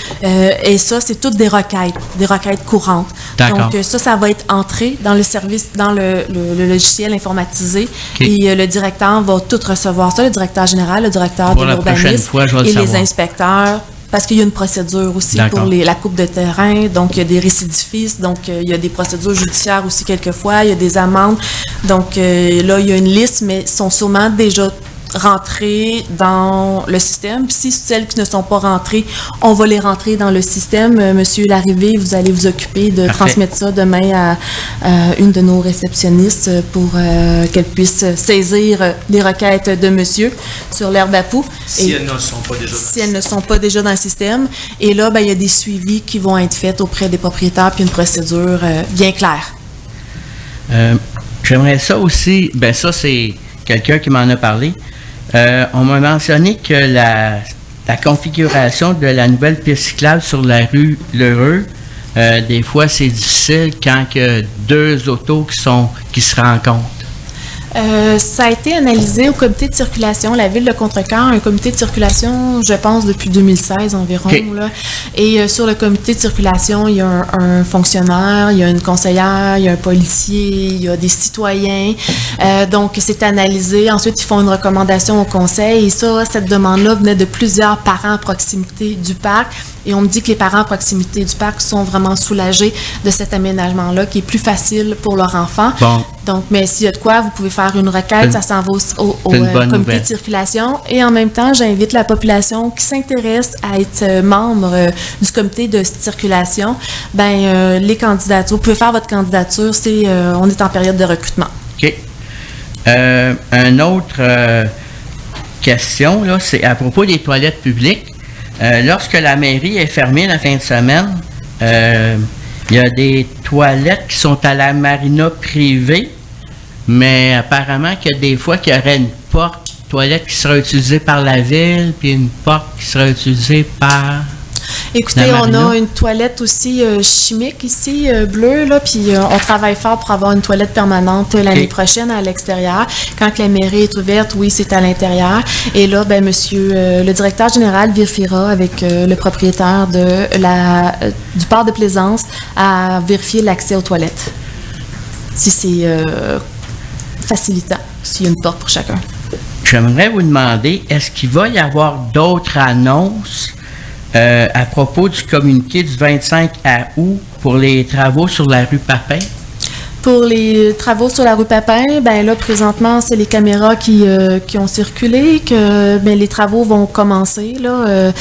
S1: Et ça, c'est toutes des requêtes courantes.
S11: D'accord.
S1: Donc, ça va être entré dans le service, dans le logiciel informatisé.
S11: OK.
S1: Et le directeur va tout recevoir ça, le directeur général, le directeur
S11: Pour
S1: de
S11: la prochaine
S1: l'urbanisme
S11: fois, je vais le
S1: et les
S11: savoir.
S1: inspecteurs. Parce qu'il y a une procédure aussi
S11: D'accord.
S1: pour la coupe de terrain, donc il y a des récidifistes, donc il y a des procédures judiciaires aussi quelquefois, il y a des amendes. Donc là, il y a une liste, mais sont sûrement déjà rentrées dans le système. Puis si celles qui ne sont pas rentrées, on va les rentrer dans le système. Monsieur Larrivée, vous allez vous occuper de
S11: Parfait.
S1: transmettre ça demain à une de nos réceptionnistes pour qu'elle puisse saisir les requêtes de monsieur sur l'herbe à poux.
S12: Si
S1: Et-
S12: elles ne sont pas déjà
S1: si elles ne sont pas déjà dans le système. Et là, ben, il y a des suivis qui vont être faits auprès des propriétaires, puis une procédure bien claire.
S11: J'aimerais ça aussi, ben ça c'est quelqu'un qui m'en a parlé. On m'a mentionné que la configuration de la nouvelle piste cyclable sur la rue Lheureux, des fois c'est difficile quand il y a deux autos qui se rencontrent.
S1: Ça a été analysé au comité de circulation. La ville de Contrecoeur a un comité de circulation, je pense, depuis 2016 environ.
S11: OK.
S1: Là. Et sur le comité de circulation, il y a un fonctionnaire, il y a une conseillère, il y a un policier, il y a des citoyens. Donc, c'est analysé. Ensuite, ils font une recommandation au conseil. Et ça, cette demande-là venait de plusieurs parents à proximité du parc. Et on me dit que les parents à proximité du parc sont vraiment soulagés de cet aménagement-là, qui est plus facile pour leur enfant.
S11: Bon.
S1: Donc, mais s'il y a de quoi, vous pouvez faire une requête, ça s'en va au
S11: c'est une bonne
S1: comité
S11: nouvelle.
S1: de circulation. Et en même temps, j'invite la population qui s'intéresse à être membre du comité de circulation. Les candidatures, vous pouvez faire votre candidature, on est en période de recrutement.
S11: OK. Une autre question, là, c'est à propos des toilettes publiques. Lorsque la mairie est fermée la fin de semaine, il y a des toilettes qui sont à la marina privée, mais apparemment qu'il y a des fois qu'il y aurait une porte toilette qui sera utilisée par la ville, puis une porte qui sera utilisée par...
S1: Écoutez,
S11: La
S1: on
S11: marina.
S1: a une toilette aussi chimique ici, bleue, là, puis on travaille fort pour avoir une toilette permanente l'année
S11: OK.
S1: prochaine à l'extérieur. Quand la mairie est ouverte, oui, c'est à l'intérieur. Et là, monsieur le directeur général vérifiera avec le propriétaire du port de Plaisance à vérifier l'accès aux toilettes. Si c'est facilitant, s'il y a une porte pour chacun.
S11: J'aimerais vous demander, est-ce qu'il va y avoir d'autres annonces à propos du communiqué du 25 août pour les travaux sur la rue Papin?
S1: Pour les travaux sur la rue Papin, là, présentement, c'est les caméras qui ont circulé, que les travaux vont commencer. Là,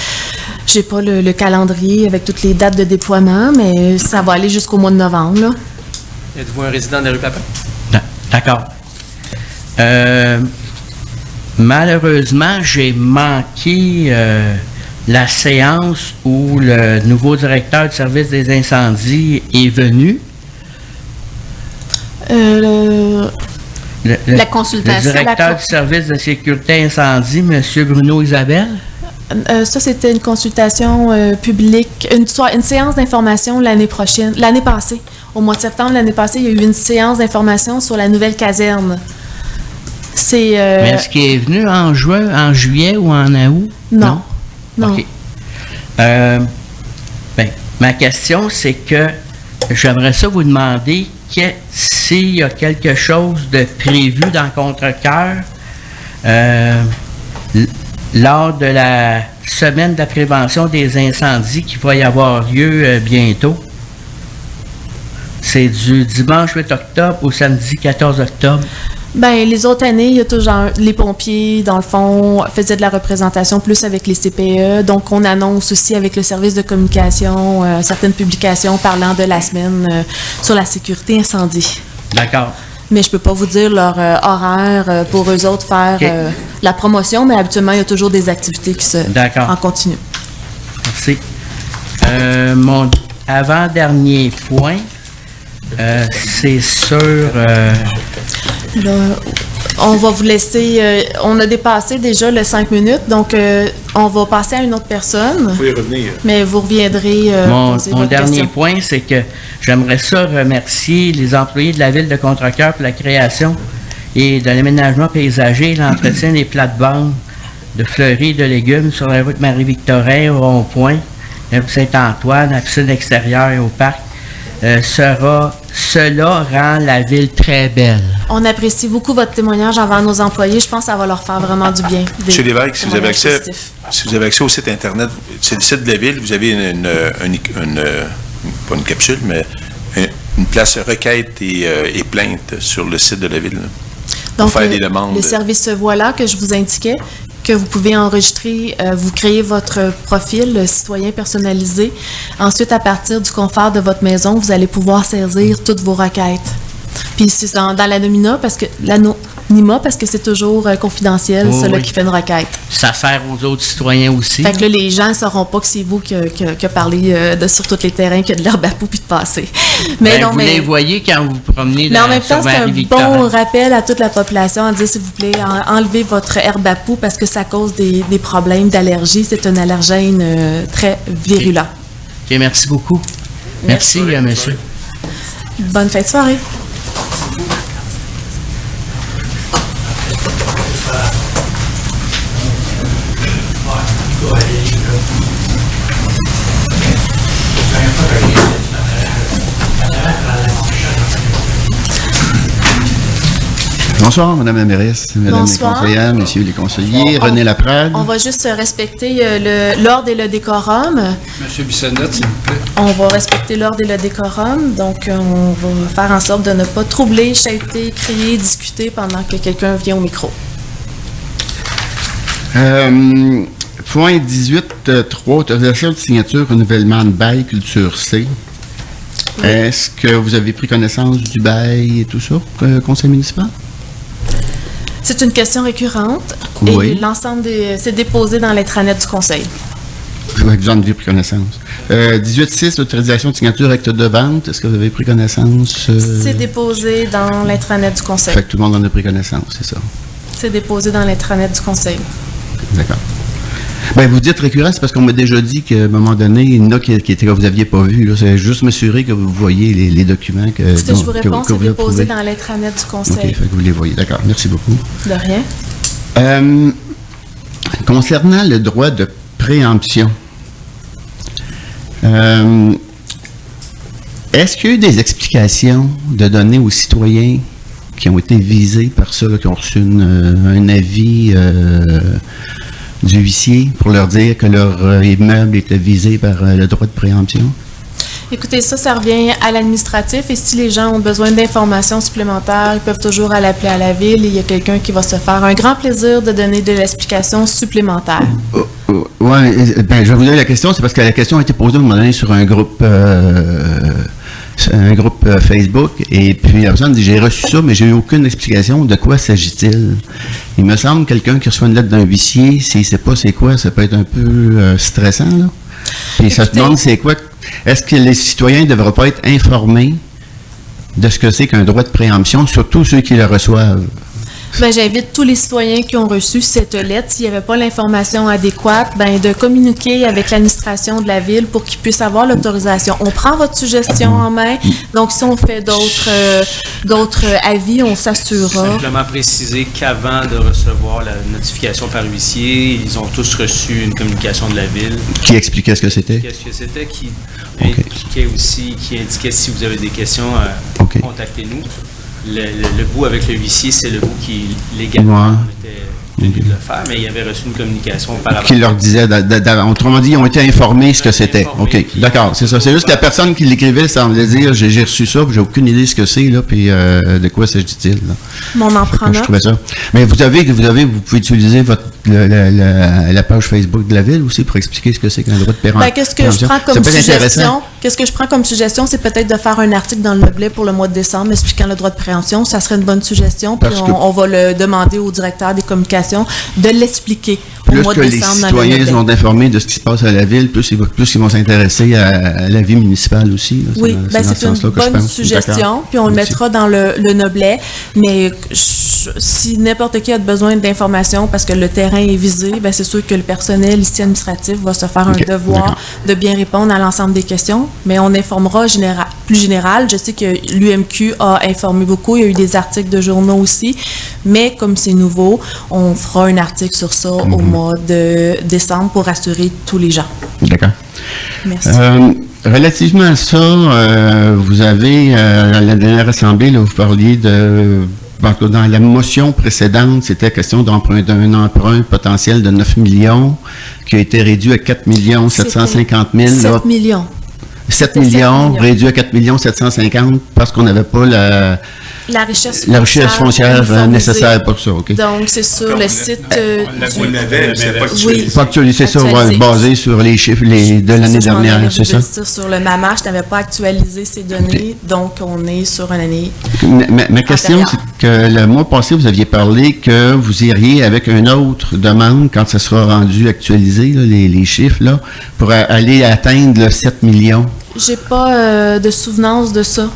S1: j'ai pas le calendrier avec toutes les dates de déploiement, mais ça va aller jusqu'au mois de novembre. Là.
S12: Êtes-vous un résident de la rue Papin?
S11: D'accord. Malheureusement, j'ai manqué la séance où le nouveau directeur du service des incendies est venu.
S4: La consultation.
S11: Le directeur du service de sécurité incendie, M. Bruno Isabelle.
S1: Ça, c'était une consultation publique, une séance d'information l'année passée. Au mois de septembre l'année passée, il y a eu une séance d'information sur la nouvelle caserne.
S11: Mais est-ce qu'il est venu en juillet ou en août?
S1: Non.
S11: OK. Ma question, c'est que j'aimerais ça vous demander s'il y a quelque chose de prévu dans Contrecoeur lors de la semaine de la prévention des incendies qui va y avoir lieu bientôt. C'est du dimanche 8 octobre au samedi 14 octobre.
S1: Les autres années, il y a toujours les pompiers, dans le fond, faisaient de la représentation plus avec les CPE. Donc, on annonce aussi avec le service de communication certaines publications parlant de la semaine sur la sécurité incendie.
S11: D'accord.
S1: Mais je peux pas vous dire leur horaire pour eux autres faire la promotion, mais habituellement, il y a toujours des activités qui se en continu.
S11: Merci. Mon avant-dernier point, c'est sur...
S1: Là, on va vous laisser... on a dépassé déjà les 5 minutes, donc on va passer à une autre personne.
S6: Vous pouvez revenir.
S1: Mais vous reviendrez poser
S11: Mon
S1: votre
S11: dernier
S1: question.
S11: point, c'est que j'aimerais ça remercier les employés de la ville de Contrecoeur pour la création et de l'aménagement paysager et l'entretien des plates-bandes de fleuris et de légumes sur la route Marie-Victorin au rond-point, la rue Saint-Antoine, la piscine extérieure et au parc. Cela rend la ville très belle.
S1: On apprécie beaucoup votre témoignage envers nos employés. Je pense que ça va leur faire vraiment du bien.
S6: Monsieur Lévesque, si vous avez accès au site Internet, c'est le site de la ville, vous avez pas une capsule, mais une place requête et plainte sur le site de la ville. Pour
S1: Donc,
S6: faire des demandes.
S1: le service Voilà que je vous indiquais, que vous pouvez enregistrer, vous créez votre profil citoyen personnalisé. Ensuite, à partir du confort de votre maison, vous allez pouvoir saisir toutes vos requêtes. Puis c'est dans l'anonymat, parce que c'est toujours confidentiel, celui qui fait une requête.
S11: Ça sert aux autres citoyens aussi.
S1: Fait que là, les gens ne sauront pas que c'est vous qui parlez sur tous les terrains, qu'il y a de l'herbe à poux puis de passer.
S11: Vous les voyez quand vous vous promenez
S1: mais en même temps,
S11: sur
S1: c'est un
S11: Marie-Victorin.
S1: bon rappel à toute la population à dire, s'il vous plaît, enlevez votre herbe à poux parce que ça cause des problèmes d'allergie. C'est un allergène très virulent.
S11: OK, merci beaucoup. Merci, monsieur.
S1: Bonne fin de soirée.
S13: Bonsoir, Madame la mairesse, Madame les conseillères, Messieurs les conseillers, René Laprade.
S1: On va juste respecter l'ordre et le décorum.
S2: Monsieur Bissonnette, s'il vous plaît.
S1: On va respecter l'ordre et le décorum, donc on va faire en sorte de ne pas troubler, chahuter, crier, discuter pendant que quelqu'un vient au micro.
S13: Point 18.3, autorisation de signature renouvellement de bail Culture C. Oui. Est-ce que vous avez pris connaissance du bail et tout ça, conseil municipal?
S1: C'est une question récurrente et l'ensemble c'est déposé dans l'intranet du conseil.
S13: Vous en avez pris connaissance. 18.6, autorisation de signature acte de vente. Est-ce que vous avez pris connaissance?
S1: C'est déposé dans l'intranet du conseil.
S13: Fait que tout le monde en a pris connaissance, c'est ça?
S1: C'est déposé dans l'intranet du conseil.
S13: D'accord. Ben, vous dites récurrent, c'est parce qu'on m'a déjà dit qu'à un moment donné, il y en a qui étaient que vous n'aviez pas vu. C'est juste m'assurer que vous voyez les documents que
S1: je vous réponds, c'est déposé dans l'intranet du conseil.
S13: OK, fait que vous les voyez. D'accord, merci beaucoup.
S1: De rien.
S13: Concernant le droit de préemption, est-ce qu'il y a eu des explications de donner aux citoyens qui ont été visés par ça, là, qui ont reçu un avis du huissier pour leur dire que leur immeuble était visé par le droit de préemption?
S1: Écoutez, ça revient à l'administratif et si les gens ont besoin d'informations supplémentaires, ils peuvent toujours aller appeler à la ville et il y a quelqu'un qui va se faire un grand plaisir de donner de l'explication supplémentaire.
S13: Oui, ben, je vais vous donner la question, c'est parce que la question a été posée à un moment donné sur un groupe Facebook, et puis la personne dit « J'ai reçu ça, mais j'ai eu aucune explication. De quoi s'agit-il? » Il me semble que quelqu'un qui reçoit une lettre d'un huissier, s'il ne sait pas c'est quoi, ça peut être un peu stressant, là. Puis ça se demande c'est quoi. Est-ce que les citoyens ne devraient pas être informés de ce que c'est qu'un droit de préemption, surtout ceux qui le reçoivent?
S1: Ben, j'invite tous les citoyens qui ont reçu cette lettre, s'il n'y avait pas l'information adéquate, ben, de communiquer avec l'administration de la ville pour qu'ils puissent avoir l'autorisation. On prend votre suggestion en main, donc si on fait d'autres avis, on s'assurera.
S12: Simplement préciser qu'avant de recevoir la notification par huissier, ils ont tous reçu une communication de la ville.
S13: Qui expliquait ce que c'était?
S12: Qu'est-ce que c'était, qui indiquait si vous avez des questions, contactez-nous. Le bout avec le huissier, c'est le bout qui légalement était tenu de le faire, mais il avait reçu une communication auparavant.
S13: Qui leur disait, autrement dit, ils ont été informés ce que c'était. OK, d'accord, c'est ça. C'est juste que la personne qui l'écrivait semblait dire, j'ai reçu ça, puis j'ai aucune idée de ce que c'est, là, puis de quoi s'agit-il.
S1: On en prend note.
S13: Je trouvais ça. Mais vous pouvez utiliser la page Facebook de la ville aussi pour expliquer ce que c'est qu'un droit de préemption.
S1: Qu'est-ce que je prends comme suggestion? C'est peut-être de faire un article dans le Meublé pour le mois de décembre expliquant le droit de préemption. Ça serait une bonne suggestion. Puis on va le demander au directeur des communications de l'expliquer
S13: plus
S1: mois de
S13: que les
S1: décembre dans le
S13: citoyens
S1: Nobel.
S13: sont informés de ce qui se passe à la ville, plus ils vont s'intéresser à la vie municipale aussi. Là.
S1: Oui,
S13: dans
S1: c'est
S13: ce
S1: une
S13: sens-là que je
S1: bonne
S13: pense.
S1: suggestion,
S13: D'accord.
S1: puis on le
S13: Merci.
S1: mettra dans le Noblet, mais si n'importe qui a besoin d'informations parce que le terrain est visé, ben c'est sûr que le personnel ici administratif va se faire
S13: Ok,
S1: un devoir
S13: d'accord.
S1: de bien répondre à l'ensemble des questions, mais on informera plus général. Je sais que l'UMQ a informé beaucoup, il y a eu des articles de journaux aussi, mais comme c'est nouveau, on fera un article sur ça au mois de décembre pour rassurer tous les gens.
S13: D'accord.
S1: Merci.
S13: Relativement à ça, vous avez, à la dernière assemblée, là, vous parliez de... en tout cas, dans la motion précédente, c'était question d'un emprunt potentiel de 9 millions qui a été réduit à 4 750 000.
S1: 7 millions.
S13: 7
S1: C'était 7
S13: millions,
S1: millions.
S13: réduit à 4 750 parce qu'on n'avait pas
S1: La richesse
S13: foncière
S1: uniformisée.
S13: nécessaire pour ça. OK.
S1: Donc, c'est sur le site
S6: On l'avait, mais c'est pas
S1: Oui.
S13: Pas actualisé, c'est ça,
S1: Actualisé.
S13: basé sur les chiffres de l'année
S1: je m'en allais
S13: dernière,
S1: vous
S13: c'est ça?
S1: dire ça. Sur le MAMA, je n'avais pas actualisé ces données, donc on est sur une année.
S13: Ma question,
S1: antérieure.
S13: c'est que le mois passé, vous aviez parlé que vous iriez avec une autre demande quand ça sera rendu actualisé, là, les chiffres, là, pour aller atteindre le 7 millions.
S1: J'ai pas de souvenance de ça.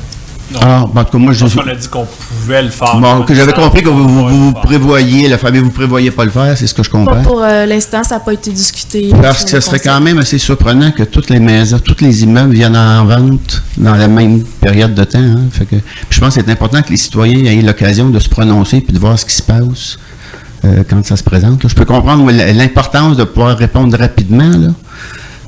S5: Non.
S13: Ah, en tout cas, moi, je...
S5: Parce qu'on a dit qu'on pouvait le faire.
S13: Bon, que j'avais compris que vous
S5: faire.
S13: prévoyez le faire, mais vous prévoyez pas le faire, c'est ce que je
S1: Pas
S13: comprends.
S1: pour l'instant, ça n'a pas été discuté.
S13: Parce que
S1: sur le
S13: ce serait
S1: conseil.
S13: quand même assez surprenant que toutes les maisons, tous les immeubles viennent en vente dans la même période de temps. Hein. Fait que, puis je pense que c'est important que les citoyens aient l'occasion de se prononcer puis de voir ce qui se passe quand ça se présente. Là. Je peux comprendre moi, l'importance de pouvoir répondre rapidement, là.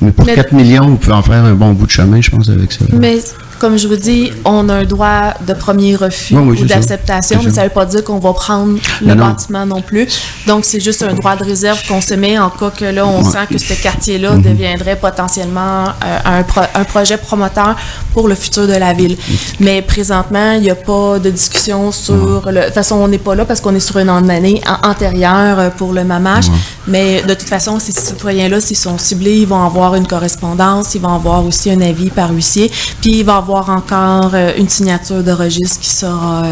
S13: Mais pour 4 millions, vous pouvez en faire un bon bout de chemin, je pense, avec ça. Là.
S1: Mais comme je vous dis, on a un droit de premier refus
S13: Oui, oui,
S1: ou
S13: c'est ça.
S1: d'acceptation,
S13: C'est
S1: mais
S13: ça.
S1: ça ne veut pas dire qu'on va prendre le
S13: Non.
S1: bâtiment non plus. Donc, c'est juste un droit de réserve qu'on se met en cas que là, on
S13: Ouais.
S1: sent que ce quartier-là deviendrait potentiellement un projet promoteur pour le futur de la ville. Mais présentement, il n'y a pas de discussion sur... De toute façon, on n'est pas là parce qu'on est sur une année antérieure pour le MAMACH. Mais de toute façon, ces citoyens-là, s'ils sont ciblés, ils vont avoir une correspondance, ils vont avoir aussi un avis par huissier, puis il va y avoir encore une signature de registre qui sera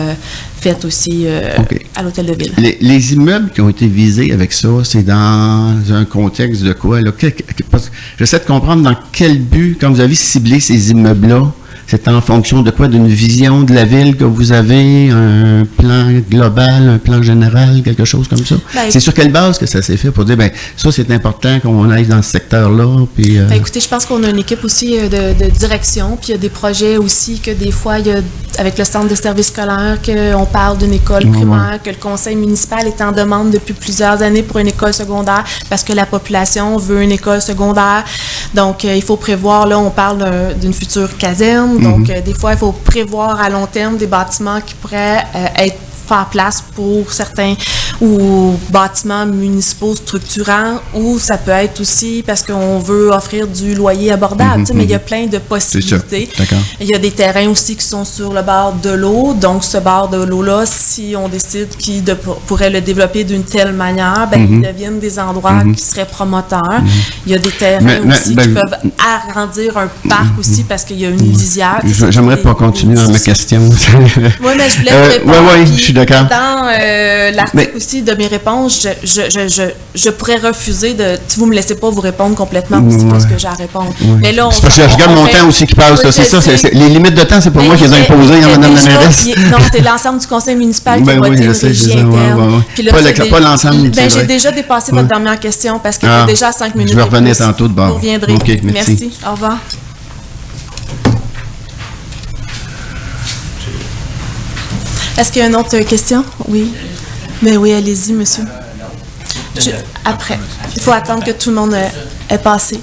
S1: faite aussi à l'hôtel de ville.
S13: Les immeubles qui ont été visés avec ça, c'est dans un contexte de quoi? Là? Parce que j'essaie de comprendre dans quel but, quand vous avez ciblé ces immeubles-là, c'est en fonction de quoi? D'une vision de la ville que vous avez, un plan global, un plan général, quelque chose comme ça?
S1: Ben,
S13: C'est sur quelle base que ça s'est fait pour dire, ben ça c'est important qu'on aille dans ce secteur-là? Puis,
S1: Ben, écoutez, je pense qu'on a une équipe aussi de direction, puis il y a des projets aussi que des fois, il y a, avec le centre de services scolaires, qu'on parle d'une école primaire, que le conseil municipal est en demande depuis plusieurs années pour une école secondaire parce que la population veut une école secondaire. Donc, il faut prévoir, là, on parle d'une future caserne. Donc, des fois, il faut prévoir à long terme des bâtiments qui pourraient faire place pour certains ou bâtiments municipaux structurants, ou ça peut être aussi parce qu'on veut offrir du loyer abordable, tu sais, mais il y a plein de possibilités.
S13: D'accord.
S1: Il y a des terrains aussi qui sont sur le bord de l'eau, donc ce bord de l'eau-là, si on décide qu'ils pourraient le développer d'une telle manière, ben, ils deviennent des endroits qui seraient promoteurs. Il y a des terrains aussi qui peuvent agrandir un parc aussi parce qu'il y a une lisière.
S13: J'aimerais pas continuer dans ma question.
S1: Oui, mais je voulais vous répondre.
S13: Oui,
S1: puis
S13: je suis d'accord.
S1: Dans l'article aussi de mes réponses, je pourrais refuser de... Si vous me laissez pas vous répondre complètement, c'est pas ce que j'ai à répondre. Mais là,
S13: C'est parce que je regarde mon temps aussi qui passe. C'est ça, les limites de temps, c'est pas moi qui les ai imposées, madame la mairesse.
S1: Non, c'est l'ensemble du conseil municipal qui a voté une régie interne. Puis là,
S13: Pas l'ensemble.
S1: Ben, j'ai déjà dépassé votre dernière question parce qu'il était déjà à 5 minutes.
S13: Je vais revenir tantôt de bord.
S1: Vous reviendrez.
S13: OK, merci.
S1: Merci. Au revoir. Est-ce qu'il y a une autre question? Oui. Mais oui, allez-y, monsieur. Après. Il faut attendre que tout le monde ait passé.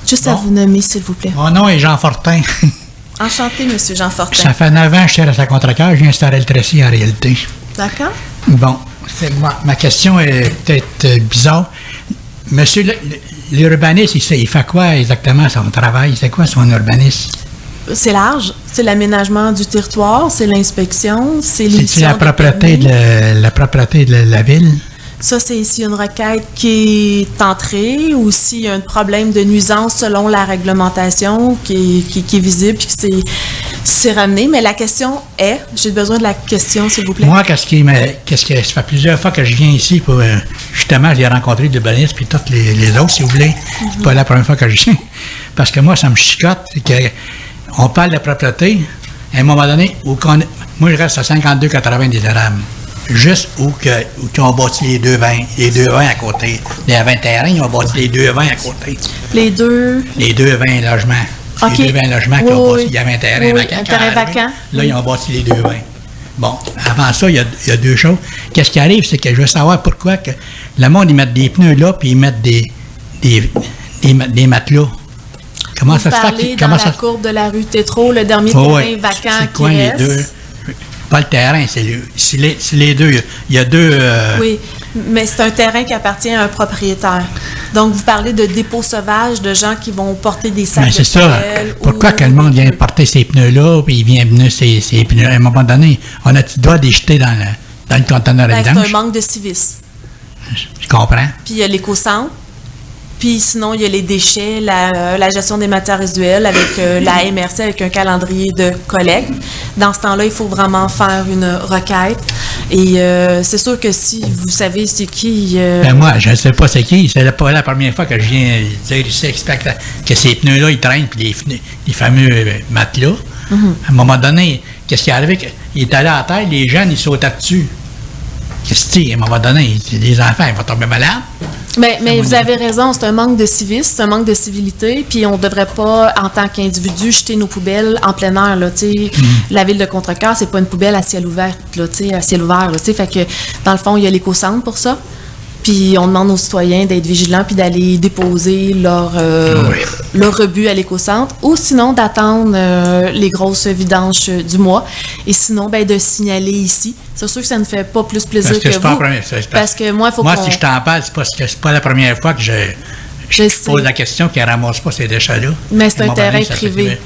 S1: Juste à vous nommer, s'il vous plaît.
S14: Mon nom est Jean Fortin.
S1: Enchanté, monsieur Jean Fortin.
S14: Ça fait 9 ans que je sers à sa contre-cœur, je viens installer le tracé en réalité.
S1: D'accord.
S14: Bon, ma question est peut-être bizarre. Monsieur, l'urbaniste, il fait quoi exactement son travail? C'est quoi son urbanisme?
S1: C'est large. C'est l'aménagement du territoire, c'est l'inspection, c'est l'émission.
S14: C'est la propreté de la ville?
S1: Ça, c'est s'il y a une requête qui est entrée ou s'il y a un problème de nuisance selon la réglementation qui est visible, puis que c'est ramené, mais la question est, j'ai besoin de la question, s'il vous plaît.
S14: Moi, ça fait plusieurs fois que je viens ici pour, justement, j'ai rencontré des urbanistes puis tous les autres, si vous voulez. C'est pas la première fois que je viens. Parce que moi, ça me chicote, c'est qu'on parle de propreté, à un moment donné, moi, je reste à 52,80 des Érables. Juste où ils ont bâti les deux vins à côté. Il y avait un terrain, ils ont bâti les deux vins à côté.
S1: Les deux
S14: vins logements.
S1: Okay.
S14: Les deux vins logements qu'ils ont bâti. Il y avait un terrain vacant.
S1: Un terrain vacant.
S14: Là, ils ont bâti les deux vins. Bon, avant ça, il y a deux choses. Qu'est-ce qui arrive, c'est que je veux savoir pourquoi que le monde, ils mettent des pneus là, puis ils mettent des matelas.
S1: Comment ça se fait? Dans la courbe de la rue Tétreault, le dernier terrain vacant qui reste.
S14: Les deux? Pas le terrain, c'est les deux. Il y a deux...
S1: Oui, mais c'est un terrain qui appartient à un propriétaire. Donc, vous parlez de dépôts sauvages, de gens qui vont porter des sacs
S14: c'est ça. Pourquoi que le monde vient porter ces pneus-là, puis il vient venir ces pneus? À un moment donné, on a-tu le droit de les jeter dans le conteneur à vidange?
S1: C'est un manque de civisme.
S14: Je comprends.
S1: Puis il y a l'éco-centre. Puis sinon, il y a les déchets, la gestion des matières résiduelles avec la MRC, avec un calendrier de collecte. Dans ce temps-là, il faut vraiment faire une requête. Et c'est sûr que si vous savez c'est qui...
S14: moi, je ne sais pas c'est qui. C'est pas la première fois que je viens dire ici, expliquer que ces pneus-là, ils traînent, puis les fameux matelas. À un moment donné, qu'est-ce qui est arrivé? Il est allé à terre, les jeunes, ils sautaient dessus. Qu'est-ce que c'est? À un moment donné, les enfants, ils vont tomber malades.
S1: Mais vous avez raison, c'est un manque de civisme, c'est un manque de civilité, puis on ne devrait pas, en tant qu'individu, jeter nos poubelles en plein air. Là, La ville de Contrecoeur, c'est pas une poubelle à ciel ouvert, là, à ciel ouvert. Là, fait que, dans le fond, il y a l'éco-centre pour ça. Puis on demande aux citoyens d'être vigilants puis d'aller déposer leur rebut à l'éco-centre ou sinon d'attendre les grosses vidanges du mois et sinon de signaler ici. C'est sûr que ça ne fait pas plus plaisir que vous. Parce que moi, il faut
S14: si je t'en parle, c'est pas la première fois que je pose la question qu'ils ne ramassent pas ces déchets-là.
S1: Mais c'est un terrain privé.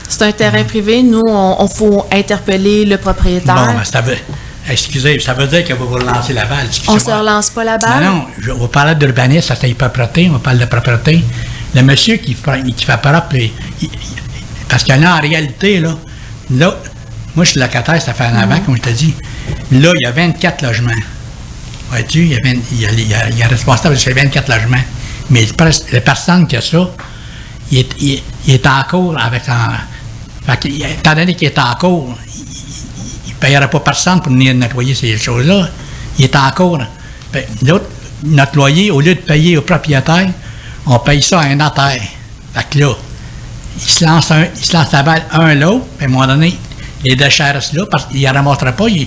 S1: C'est un terrain privé. Nous, on faut interpeller le propriétaire.
S14: Bon, excusez, ça veut dire que vous relancez la balle.
S1: On ne se relance pas la balle?
S14: Non, on parlait d'urbanisme, ça c'est propreté, on parle de propreté. Le monsieur qui fait propre, parce que là, en réalité, là, moi, je suis locataire, ça fait un avant, comme je te dis. Là, il y a 24 logements. Vois-tu, il y a responsable de ces 24 logements. Mais la personne qui a ça, il est en cours avec... étant donné qu'il est en cours, il ne payera pas personne pour venir nettoyer ces choses-là. Il est en cours. Notre loyer, au lieu de payer au propriétaire, on paye ça à un notaire. Fait que là, il se lance la balle un l'autre, puis à un moment donné, les déchets restent là, parce qu'il ne ramassera pas, il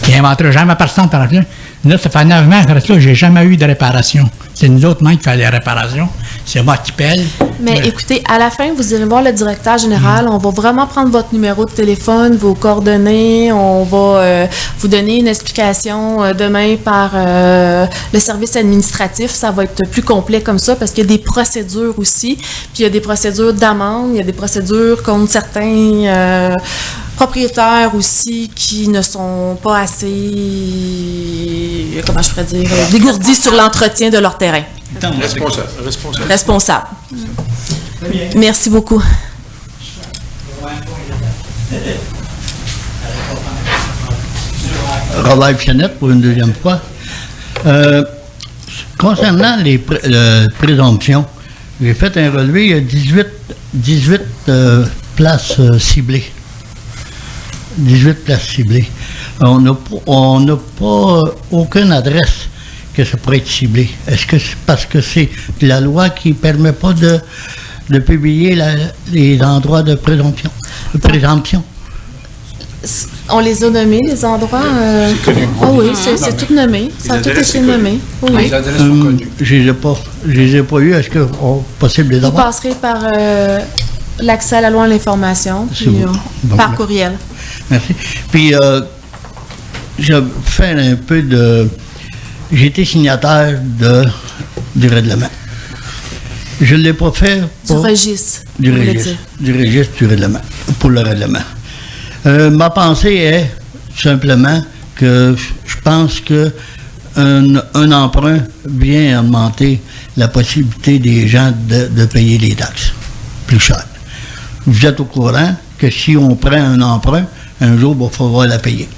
S14: n'inventera jamais personne par là. Là, ça fait 9 mois que je n'ai jamais eu de réparation. C'est nous autres qui faisons les réparations. C'est moi qui paye.
S1: Mais écoutez, à la fin, vous irez voir le directeur général. On va vraiment prendre votre numéro de téléphone, vos coordonnées. On va vous donner une explication demain par le service administratif. Ça va être plus complet comme ça parce qu'il y a des procédures aussi. Puis il y a des procédures d'amende, il y a des procédures contre certains propriétaires aussi qui ne sont pas assez, comment je pourrais dire, dégourdis sur l'entretien de leur terrain. Responsable. Merci beaucoup.
S10: Robert Pianette pour une deuxième fois. Concernant les présomptions, j'ai fait un relevé, il y a 18 places ciblées. 18 places ciblées. On n'a pas aucune adresse que ça pourrait être ciblé. Est-ce que c'est parce que c'est la loi qui ne permet pas de publier les endroits de présomption?
S1: On les a nommés, les endroits. Oui, c'est tout nommé. Ça a tout été nommé. Oui.
S6: Les adresses sont connues.
S10: Je ne les ai pas eues. Est-ce que possible de les avoir?
S1: Vous passerez par l'accès à la loi à l'information, puis par courriel.
S10: Merci. Puis, j'ai fait un peu de... J'ai été signataire du règlement. Je ne l'ai pas fait pour...
S1: Du registre.
S10: Du registre du règlement, pour le règlement. Ma pensée est simplement que je pense qu'un emprunt vient augmenter la possibilité des gens de payer les taxes plus cher. vous êtes au courant que si on prend un emprunt, un jour, il va falloir la payer.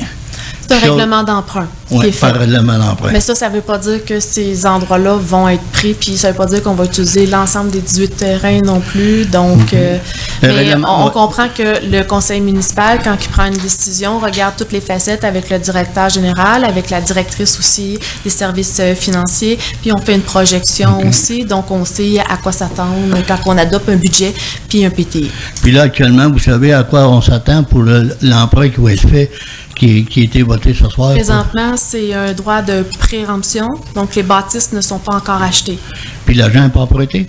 S1: C'est un règlement d'emprunt qui
S10: Oui,
S1: est fait.
S10: par règlement d'emprunt.
S1: Mais ça ne veut pas dire que ces endroits-là vont être pris, puis ça ne veut pas dire qu'on va utiliser l'ensemble des 18 terrains non plus. Donc, mais on comprend que le conseil municipal, quand il prend une décision, regarde toutes les facettes avec le directeur général, avec la directrice aussi des services financiers, puis on fait une projection aussi, donc on sait à quoi s'attendre quand on adopte un budget puis un PTI.
S10: Puis là, actuellement, vous savez à quoi on s'attend pour l'emprunt qui va être fait, qui a été voté ce soir?
S1: Présentement, c'est un droit de préemption, donc les bâtisses ne sont pas encore achetées.
S10: Puis l'argent n'est pas prêté?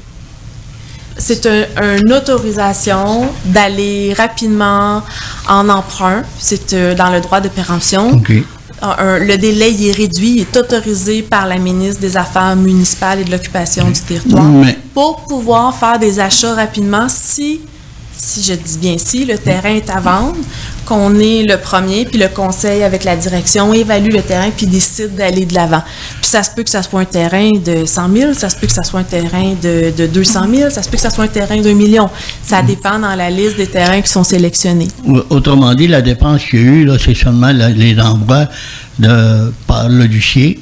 S1: C'est une autorisation d'aller rapidement en emprunt. C'est dans le droit de préemption.
S10: OK.
S1: Le délai il est réduit, il est autorisé par la ministre des Affaires municipales et de l'occupation du territoire pour pouvoir faire des achats rapidement si je dis bien si, le terrain est à vendre, qu'on est le premier, puis le conseil avec la direction évalue le terrain puis décide d'aller de l'avant. Puis ça se peut que ça soit un terrain de 100 000, ça se peut que ça soit un terrain de 200 000, ça se peut que ça soit un terrain d'1 million. Ça dépend dans la liste des terrains qui sont sélectionnés.
S10: Autrement dit, la dépense qu'il y a eu, là, c'est seulement les envois par le huissier.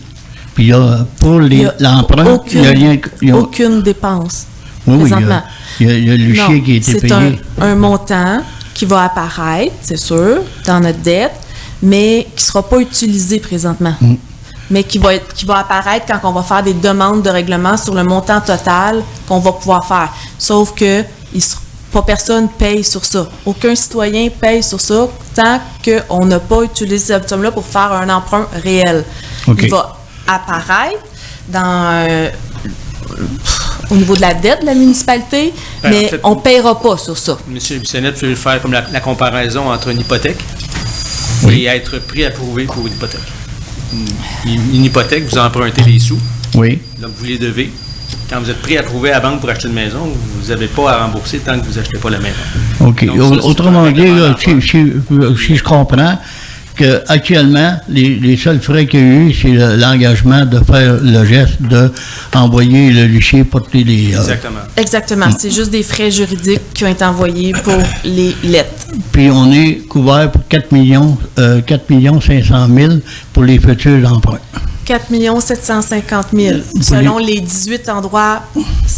S10: Puis pour l'emprunt, il n'y a rien...
S1: Aucune dépense.
S10: Oui,
S1: présentement.
S10: Il y a le huissier qui a été payé.
S1: C'est un montant qui va apparaître, c'est sûr, dans notre dette, mais qui ne sera pas utilisé présentement. Mais qui va apparaître quand on va faire des demandes de règlement sur le montant total qu'on va pouvoir faire. Sauf que pas personne paye sur ça. Aucun citoyen paye sur ça tant qu'on n'a pas utilisé cette somme-là pour faire un emprunt réel.
S10: Okay.
S1: Il va apparaître dans... au niveau de la dette de la municipalité, mais en fait, on ne paiera pas sur ça.
S12: M. Bissonnette veut faire comme la comparaison entre une hypothèque et être préapprouvé pour une hypothèque. Une hypothèque, vous empruntez les sous.
S10: Oui.
S12: Donc, vous les devez. Quand vous êtes préapprouvé à la banque pour acheter une maison, vous n'avez pas à rembourser tant que vous n'achetez pas la maison.
S10: OK. Donc, autrement dit, si je comprends, qu'actuellement, les seuls frais qu'il y a eu, c'est l'engagement de faire le geste d'envoyer le huissier porter les...
S12: Exactement.
S1: Exactement. C'est juste des frais juridiques qui ont été envoyés pour les lettres.
S10: Puis on est couvert pour 4 500 000 pour les futurs emprunts.
S1: 4 750 000 selon les 18 endroits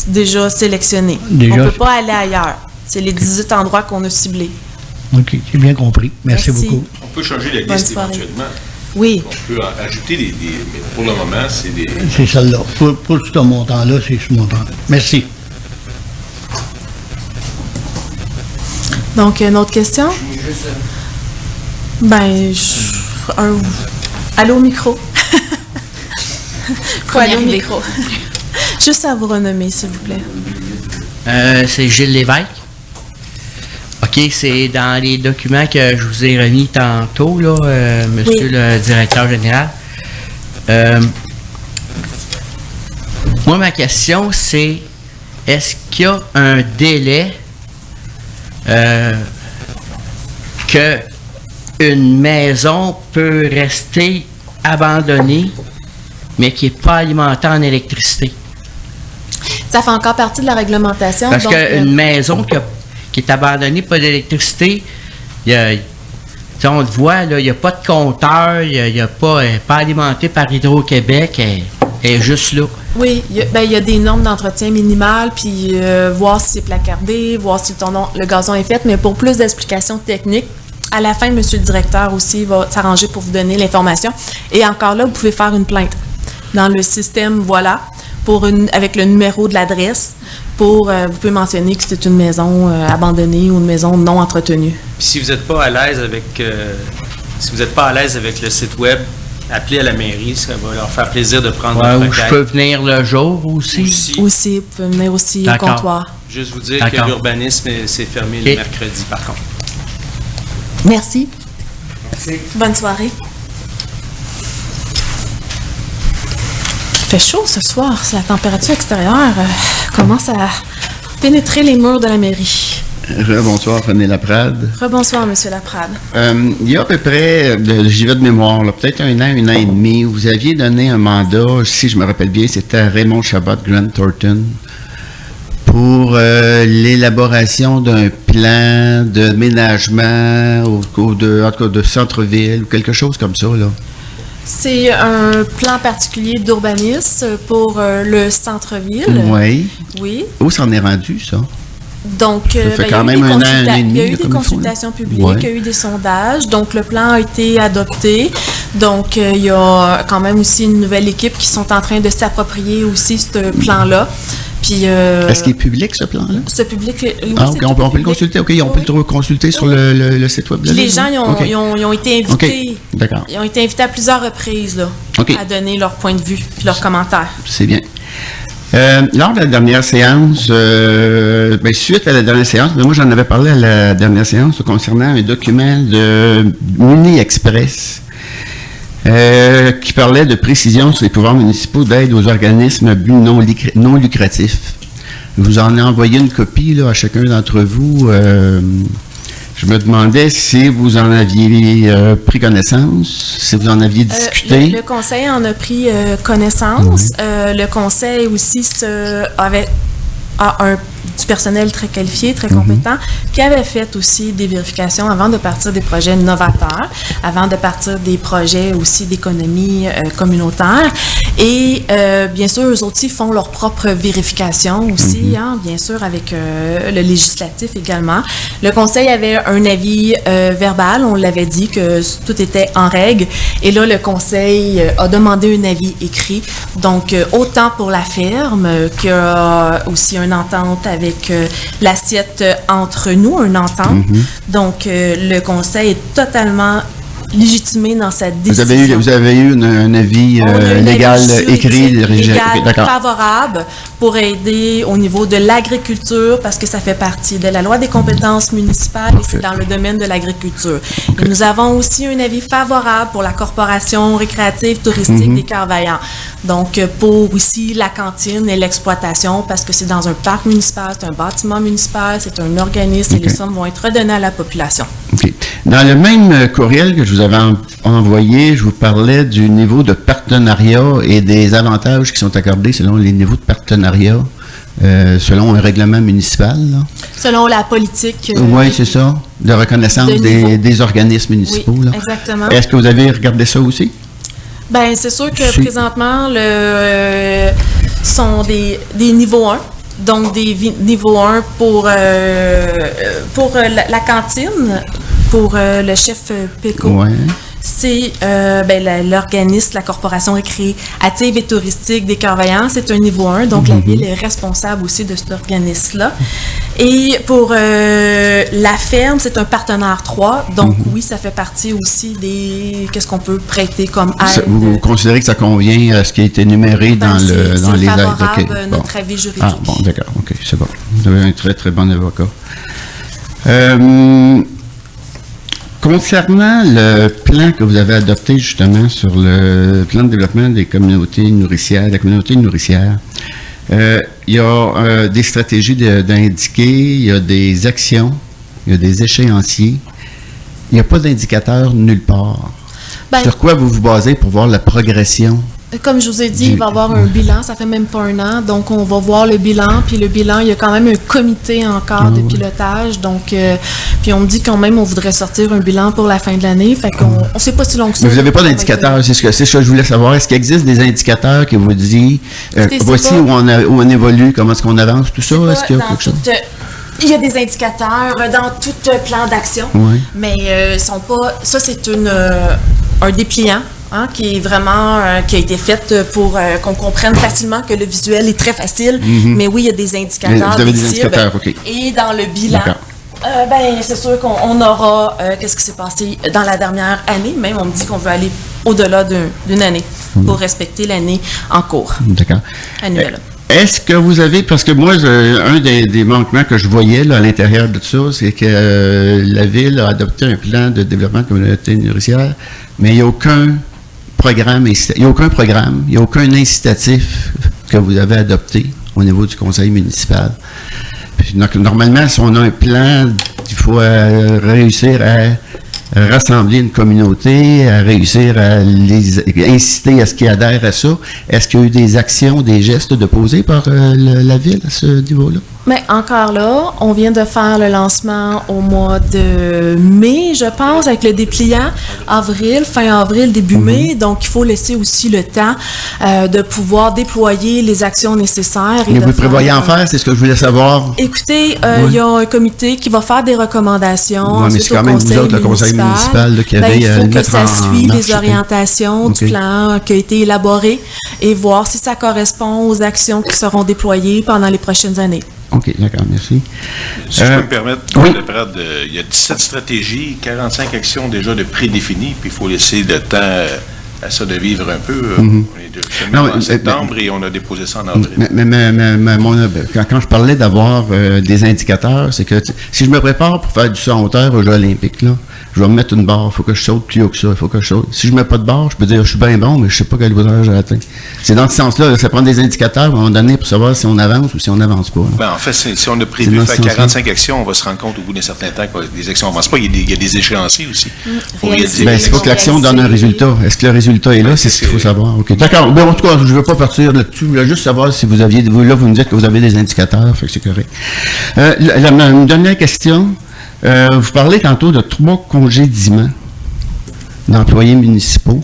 S1: déjà sélectionnés. On ne peut pas aller ailleurs. C'est les 18 endroits qu'on a ciblés.
S10: OK, j'ai bien compris. Merci beaucoup.
S6: On peut changer la liste éventuellement.
S1: Oui.
S6: On peut ajouter des mais pour le moment, c'est des...
S10: C'est celle-là. Pour ce montant-là, c'est ce montant-là. Merci.
S1: Donc, une autre question? Allez au micro. Faut aller au micro. Juste à vous renommer, s'il vous plaît.
S11: C'est Gilles Lévesque. OK, c'est dans les documents que je vous ai remis tantôt, là, monsieur le directeur général. Moi, ma question, c'est est-ce qu'il y a un délai que une maison peut rester abandonnée, mais qui n'est pas alimentée en électricité?
S1: Ça fait encore partie de la réglementation.
S11: Parce qu'une maison qui est abandonnée, pas d'électricité, on le voit, il n'y a pas de compteur, elle n'est pas alimentée par Hydro-Québec, elle est juste là.
S1: Oui, il y a des normes d'entretien minimales, puis voir si c'est placardé, voir si le gazon est fait, mais pour plus d'explications techniques, à la fin, monsieur le directeur aussi va s'arranger pour vous donner l'information. Et encore là, vous pouvez faire une plainte dans le système, voilà, avec le numéro de l'adresse, vous pouvez mentionner que c'est une maison abandonnée ou une maison non entretenue.
S12: Puis si vous n'êtes pas à l'aise avec le site web, appelez à la mairie, ça va leur faire plaisir de prendre votre requête.
S11: Je peux venir le jour aussi?
S1: Aussi, vous pouvez venir aussi au comptoir.
S12: Juste vous dire que l'urbanisme, c'est fermé le mercredi, par contre.
S1: Merci. Merci. Bonne soirée. Il fait chaud ce soir. La température extérieure commence à pénétrer les murs de la mairie.
S13: Bonsoir, René Laprade.
S1: Rebonsoir, M. Laprade.
S13: Il y a à peu près, j'y vais de mémoire, peut-être un an et demi, vous aviez donné un mandat, si je me rappelle bien, c'était à Raymond Chabot, Grant Thornton, pour l'élaboration d'un plan de ménagement en tout cas de centre-ville ou quelque chose comme ça, là?
S1: C'est un plan particulier d'urbanisme pour le centre-ville.
S13: Oui.
S1: Oui.
S13: Où s'en est rendu, ça?
S1: Donc,
S13: ça fait quand même un an et demi.
S1: Il y a eu des consultations publiques,
S13: ouais.
S1: Il y a eu des sondages. Donc, le plan a été adopté. Donc, il y a quand même aussi une nouvelle équipe qui sont en train de s'approprier aussi ce plan-là. Puis,
S13: est-ce qu'il est public, ce plan-là?
S1: Ce public, oui,
S13: OK, on peut le consulter. OK, on peut le consulter sur le site web.
S1: Puis les gens,
S13: okay.
S1: ils ont été invités.
S13: Okay. D'accord.
S1: Ils ont été invités à plusieurs reprises là,
S13: okay.
S1: à donner leur point de vue puis leurs commentaires.
S13: C'est bien. Lors de la dernière séance, suite à la dernière séance, moi j'en avais parlé à la dernière séance concernant un document de Muni Express qui parlait de précision sur les pouvoirs municipaux d'aide aux organismes à but non lucratif. Je vous en ai envoyé une copie là, à chacun d'entre vous. Je me demandais si vous en aviez pris connaissance, si vous en aviez discuté.
S1: Le conseil en a pris connaissance. Le conseil aussi a du personnel très qualifié, très compétent, qui avait fait aussi des vérifications avant de partir des projets novateurs, avant de partir des projets aussi d'économie communautaire. Et bien sûr, eux aussi font leurs propres vérifications aussi, bien sûr, avec le législatif également. Le conseil avait un avis verbal, on l'avait dit que tout était en règle. Et là, le conseil a demandé un avis écrit. Donc, autant pour la ferme qu'il y a aussi une entente avec l'assiette entre nous, une entente. Donc, le conseil est totalement légitimé dans sa décision.
S13: Vous avez eu un avis légal écrit,
S1: favorable pour aider au niveau de l'agriculture parce que ça fait partie de la loi des compétences municipales et c'est dans le domaine de l'agriculture. Et nous avons aussi un avis favorable pour la corporation récréative touristique des Cœurs-Vaillants. Donc, pour aussi la cantine et l'exploitation parce que c'est dans un parc municipal, c'est un bâtiment municipal, c'est un organisme et les sommes vont être redonnées à la population.
S13: OK. Dans le même courriel que je vous avais envoyé, je vous parlais du niveau de partenariat et des avantages qui sont accordés selon les niveaux de partenariat, selon un règlement municipal. Là.
S1: Selon la politique.
S13: Oui, c'est ça, de reconnaissance des organismes municipaux.
S1: Oui,
S13: là.
S1: exactement.
S13: Est-ce que vous avez regardé ça aussi?
S1: Bien, c'est sûr que présentement, sont des niveaux 1. Donc, des niveaux 1 pour la cantine, pour le chef PECO.
S13: Ouais.
S1: C'est l'organisme, la corporation récréative et touristique des Cœurs-Vaillants, c'est un niveau 1, donc la ville est responsable aussi de cet organisme-là. Et pour la ferme, c'est un partenaire 3, donc oui, ça fait partie aussi des... Qu'est-ce qu'on peut prêter comme aide?
S13: Vous considérez que ça convient à ce qui a été énuméré dans les aides?
S1: C'est favorable, notre avis juridique.
S13: Ah, bon, d'accord, OK, c'est bon. Vous avez un très, très bon avocat. Concernant le plan que vous avez adopté justement sur le plan de développement des communautés nourricières, la communauté nourricière, il y a des stratégies d'indiquer, il y a des actions, il y a des échéanciers. Il n'y a pas d'indicateur nulle part. Sur quoi vous vous basez pour voir la progression?
S1: Comme je vous ai dit, il va y avoir un bilan, ça fait même pas un an, donc on va voir le bilan, puis le bilan, il y a quand même un comité encore de pilotage, donc, puis on me dit quand même on voudrait sortir un bilan pour la fin de l'année, fait qu'on ne sait pas si long que ça.
S13: Mais vous n'avez pas d'indicateur, c'est ce que je voulais savoir. Est-ce qu'il existe des indicateurs qui vous disent, voici où on évolue, comment est-ce qu'on avance, tout ça? Est-ce qu'il y a quelque chose?
S1: Il y a des indicateurs dans tout plan d'action, mais sont pas. Ça, c'est un dépliant. Qui est vraiment qui a été fait pour qu'on comprenne facilement que le visuel est très facile, mais oui, il y a des indicateurs.
S13: Vous avez des indicateurs, OK.
S1: Et dans le bilan, c'est sûr qu'on aura qu'est-ce qui s'est passé dans la dernière année, même on me dit qu'on veut aller au-delà d'une année pour respecter l'année en cours.
S13: D'accord.
S1: Annuelle.
S13: Est-ce que vous avez, parce que moi, un des manquements que je voyais là, à l'intérieur de tout ça, c'est que la Ville a adopté un plan de développement de communauté nourricière, mais il n'y a aucun programme, il n'y a aucun incitatif que vous avez adopté au niveau du conseil municipal. Donc, normalement, si on a un plan, il faut réussir à rassembler une communauté, à réussir à les inciter à ce qu'ils adhèrent à ça. Est-ce qu'il y a eu des actions, des gestes de posés par la Ville à ce niveau-là?
S1: Mais encore là, on vient de faire le lancement au mois de mai, je pense, avec le dépliant fin avril, début mai. Donc, il faut laisser aussi le temps de pouvoir déployer les actions nécessaires.
S13: Mais vous prévoyez en faire, c'est ce que je voulais savoir.
S1: Écoutez, il y a un comité qui va faire des recommandations.
S13: Oui, mais c'est quand même vous autres, le conseil municipal, qui avait
S1: il faut que ça suive les
S13: marche,
S1: orientations du plan qui a été élaboré et voir si ça correspond aux actions qui seront déployées pendant les prochaines années.
S13: OK, d'accord, merci.
S6: Si je peux me permettre,
S13: oui.
S6: il y a 17 stratégies, 45 actions déjà de prédéfinies, puis il faut laisser le temps à ça de vivre un peu. On est en septembre et on a déposé ça en avril.
S13: Mais quand je parlais d'avoir des indicateurs, c'est que si je me prépare pour faire du saut en hauteur aux Jeux olympiques, là, je vais me mettre une barre, il faut que je saute plus haut que ça, il faut que je saute. Si je ne mets pas de barre, je peux dire je suis bien bon, mais je ne sais pas quelle hauteur j'ai atteint. C'est dans ce sens-là, ça prend des indicateurs à un moment donné pour savoir si on avance ou si on n'avance pas.
S6: Ben, en fait, si on a prévu faire 45 actions, on va se rendre compte au bout d'un certain temps que les actions n'avancent pas. Il y a des échéanciers aussi.
S13: Il faut que l'action donne un résultat. Est-ce que le résultat est là? C'est ce qu'il faut savoir. Okay. D'accord. Ben, en tout cas, je ne veux pas partir là-dessus. Je voulais juste savoir si vous aviez... Là, vous me dites que vous avez des indicateurs, fait que c'est correct. Une dernière question. Vous parlez tantôt de 3 congédiements d'employés municipaux.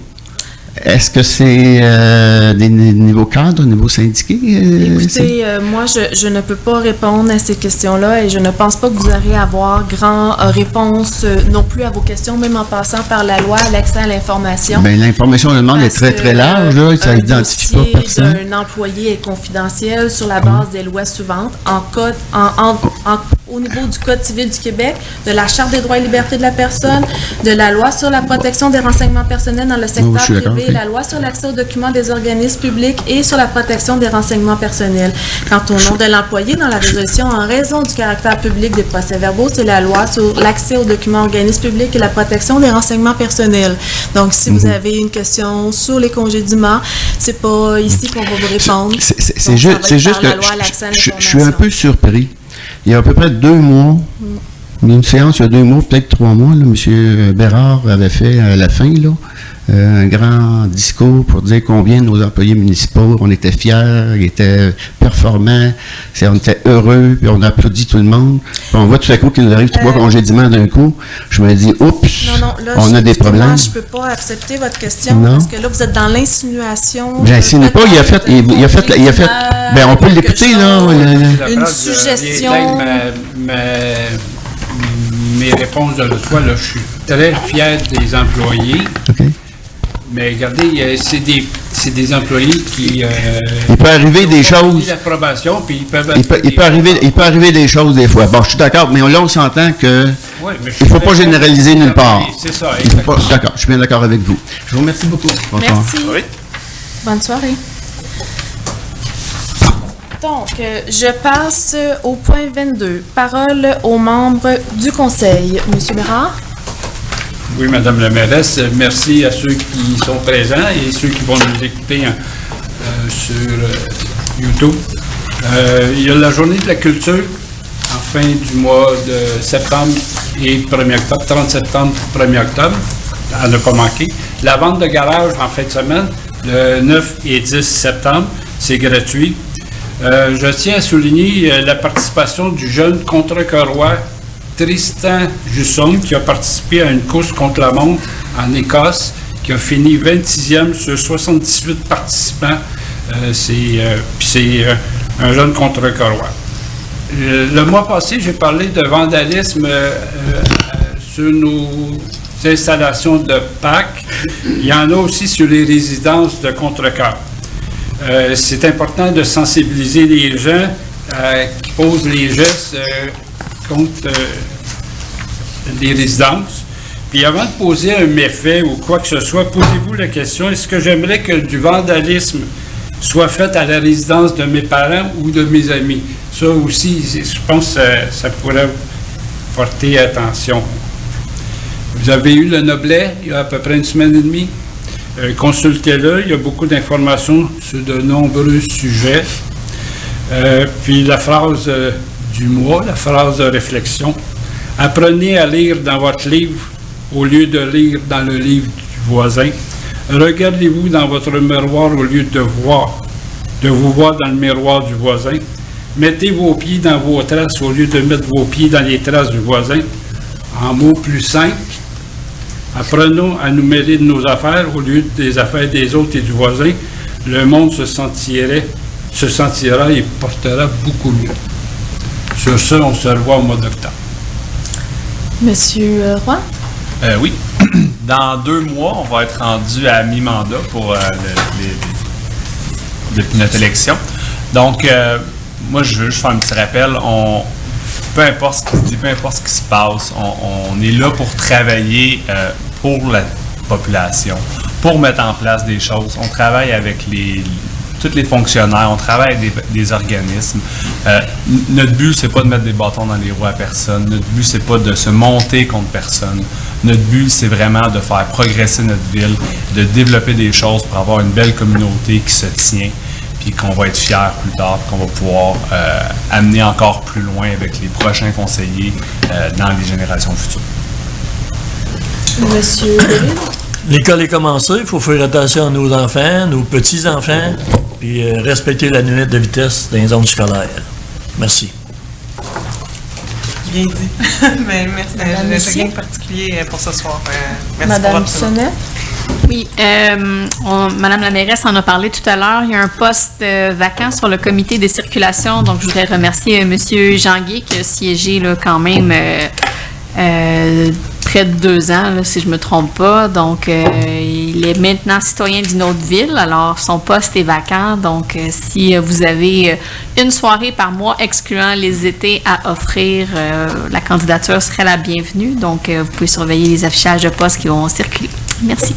S13: Est-ce que c'est des niveaux cadres, niveaux syndiqués?
S1: Écoutez, moi, je ne peux pas répondre à ces questions-là et je ne pense pas que vous aurez à avoir grand réponse non plus à vos questions, même en passant par la loi, l'accès à l'information.
S13: Bien, l'information de demande est très, très large. Là, ça n'identifie pas personne.
S1: Un employé est confidentiel sur la base des lois suivantes au niveau du Code civil du Québec, de la Charte des droits et libertés de la personne, de la loi sur la protection des renseignements personnels dans le secteur privé, la loi sur l'accès aux documents des organismes publics et sur la protection des renseignements personnels. Quant au nom de l'employé dans la résolution en raison du caractère public des procès-verbaux, c'est la loi sur l'accès aux documents organismes publics et la protection des renseignements personnels. Donc, si vous avez une question sur les congédiements, c'est pas ici qu'on va vous répondre.
S13: C'est juste que je suis un peu surpris. Il y a à peu près 2 mois, une séance il y a 2 mois, peut-être 3 mois, là, M. Bérard avait fait à la fin là, un grand discours pour dire combien de nos employés municipaux, on était fiers, ils étaient performants, on était heureux, puis on applaudit tout le monde. Puis on voit tout à coup qu'il nous arrive 3 congédiements d'un coup. Je me dis, oups,
S1: là,
S13: on a des problèmes.
S1: Moi, je ne peux pas accepter votre question parce que là, vous êtes dans l'insinuation.
S13: J'insinue pas, il a fait, ben, on peut l'écouter, là.
S1: Une suggestion.
S2: Mes réponses de l'autre fois, là, je suis très fier des employés.
S13: OK.
S2: Mais regardez, c'est des employés qui...
S13: il peut arriver des choses...
S2: l'approbation, puis
S13: il peut arriver des choses des fois. Bon, je suis d'accord, mais là, on s'entend que il ne faut pas généraliser nulle part.
S2: C'est ça.
S13: D'accord, je suis bien d'accord avec vous. Je vous remercie beaucoup.
S1: Merci. Oui. Bonne soirée. Donc, je passe au point 22. Parole aux membres du Conseil. Monsieur Bérard?
S2: Oui, Madame la mairesse, merci à ceux qui sont présents et ceux qui vont nous écouter sur YouTube. Il y a la journée de la culture en fin du mois de septembre et 1er octobre, 30 septembre, 1er octobre, à ne pas manquer. La vente de garage en fin de semaine, le 9 et 10 septembre, c'est gratuit. Je tiens à souligner la participation du jeune contre-cœurois Tristan Jusson, qui a participé à une course contre la montre en Écosse, qui a fini 26e sur 78 participants. C'est un jeune contre-cœurois. Le mois passé, j'ai parlé de vandalisme sur nos installations de Pâques. Il y en a aussi sur les résidences de Contrecœur. C'est important de sensibiliser les gens qui posent les gestes contre les résidences. Puis avant de poser un méfait ou quoi que ce soit, posez-vous la question, est-ce que j'aimerais que du vandalisme soit fait à la résidence de mes parents ou de mes amis? Ça aussi, je pense que ça pourrait porter attention. Vous avez eu le Noblet il y a à peu près une semaine et demie. Consultez-le, il y a beaucoup d'informations sur de nombreux sujets. Puis la phrase du mois, la phrase de réflexion. Apprenez à lire dans votre livre au lieu de lire dans le livre du voisin. Regardez-vous dans votre miroir au lieu de vous voir dans le miroir du voisin. Mettez vos pieds dans vos traces au lieu de mettre vos pieds dans les traces du voisin. En mots plus simples, apprenons à nous mêler de nos affaires au lieu des affaires des autres et du voisin. Le monde se sentira et portera beaucoup mieux. Sur ce, on se revoit au mois d'octobre.
S1: Monsieur Roy?
S5: Oui. Dans 2 mois, on va être rendu à mi-mandat pour depuis notre élection. Donc, moi, je veux juste faire un petit rappel. Peu importe ce qui se dit, peu importe ce qui se passe, on est là pour travailler pour la population, pour mettre en place des choses. On travaille avec tous les fonctionnaires, on travaille avec des organismes. Notre but, c'est pas de mettre des bâtons dans les roues à personne. Notre but, c'est pas de se monter contre personne. Notre but, c'est vraiment de faire progresser notre ville, de développer des choses pour avoir une belle communauté qui se tient, puis qu'on va être fiers plus tard, qu'on va pouvoir amener encore plus loin avec les prochains conseillers dans les générations futures.
S1: Monsieur David?
S3: L'école est commencée, il faut faire attention à nos enfants, nos petits-enfants, puis respecter la limite de vitesse dans les zones scolaires. Merci.
S7: Bien dit. Mais merci. Rien de particulier pour ce soir. Merci.
S1: Madame Sonnette?
S4: Oui, Madame la mairesse en a parlé tout à l'heure. Il y a un poste vacant sur le comité des circulations. Donc, je voudrais remercier Monsieur Jean-Guy qui a siégé là, quand même près de 2 ans, là, si je ne me trompe pas. Donc, il est maintenant citoyen d'une autre ville. Alors, son poste est vacant. Donc, si vous avez une soirée par mois excluant les étés à offrir, la candidature serait la bienvenue. Donc, vous pouvez surveiller les affichages de postes qui vont circuler. Merci.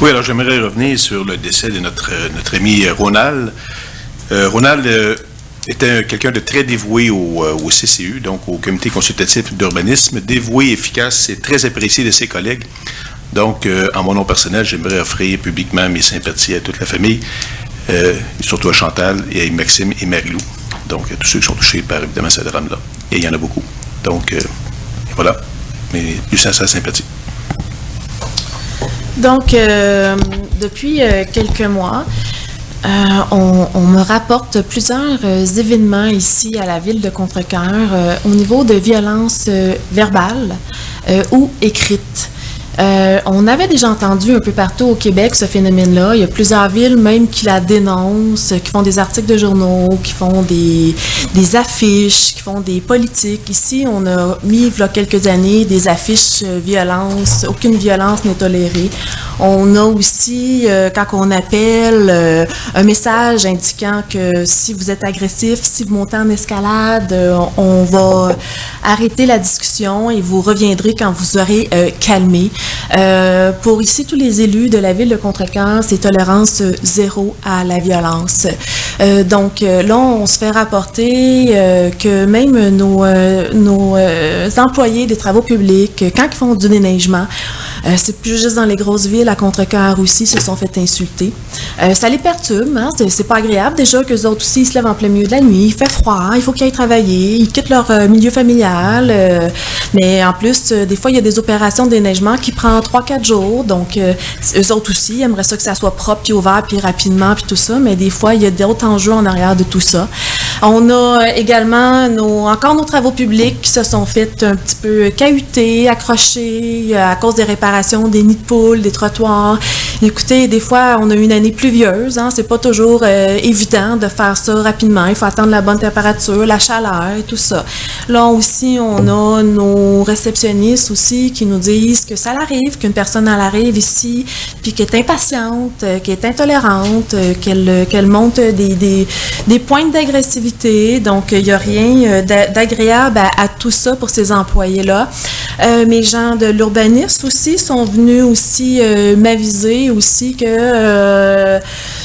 S6: Oui, alors j'aimerais revenir sur le décès de notre ami Ronald. Ronald était quelqu'un de très dévoué au CCU, donc au Comité consultatif d'urbanisme, dévoué, efficace et très apprécié de ses collègues. Donc, en mon nom personnel, j'aimerais offrir publiquement mes sympathies à toute la famille, et surtout à Chantal et à Maxime et Marie-Lou. Donc, à tous ceux qui sont touchés par, évidemment, ce drame-là. Et il y en a beaucoup. Donc, voilà, mes plus sincères sympathies.
S1: Donc, depuis quelques mois, on me rapporte plusieurs événements ici à la ville de Contrecœur au niveau de violences verbales ou écrites. On avait déjà entendu un peu partout au Québec ce phénomène-là. Il y a plusieurs villes même qui la dénoncent, qui font des articles de journaux, qui font des affiches, qui font des politiques. Ici, on a mis, il y a quelques années, des affiches violence. Aucune violence n'est tolérée. On a aussi, quand on appelle, un message indiquant que si vous êtes agressif, si vous montez en escalade, on va arrêter la discussion et vous reviendrez quand vous aurez calmé. Pour ici, tous les élus de la ville de Contrecœur, c'est tolérance zéro à la violence. Donc là, on se fait rapporter que même nos employés des travaux publics, quand ils font du déneigement, c'est plus juste dans les grosses villes, à Contrecœur aussi, se sont fait insulter. Ça les perturbe, hein? C'est pas agréable. Déjà qu'eux autres aussi, ils se lèvent en plein milieu de la nuit, il fait froid, il faut qu'ils aillent travailler, ils quittent leur milieu familial. Mais en plus, des fois, il y a des opérations de déneigement qui prennent 3-4 jours. Donc, eux autres aussi, ils aimeraient ça que ça soit propre, puis ouvert, puis rapidement, puis tout ça. Mais des fois, il y a d'autres enjeux en arrière de tout ça. On a également encore nos travaux publics qui se sont fait un petit peu cahuter, accrocher à cause des réparations des nids de poules, des trottoirs. Écoutez, des fois, on a une année pluvieuse, hein, c'est pas toujours évident de faire ça rapidement. Il faut attendre la bonne température, la chaleur et tout ça. Là aussi, on a nos réceptionnistes aussi qui nous disent que ça arrive, qu'une personne elle arrive ici, puis qu'elle est impatiente, qu'elle est intolérante, qu'elle monte des pointes d'agressivité. Donc, il n'y a rien d'agréable à tout ça pour ces employés-là. Mes gens de l'urbanisme aussi sont venus aussi m'aviser aussi que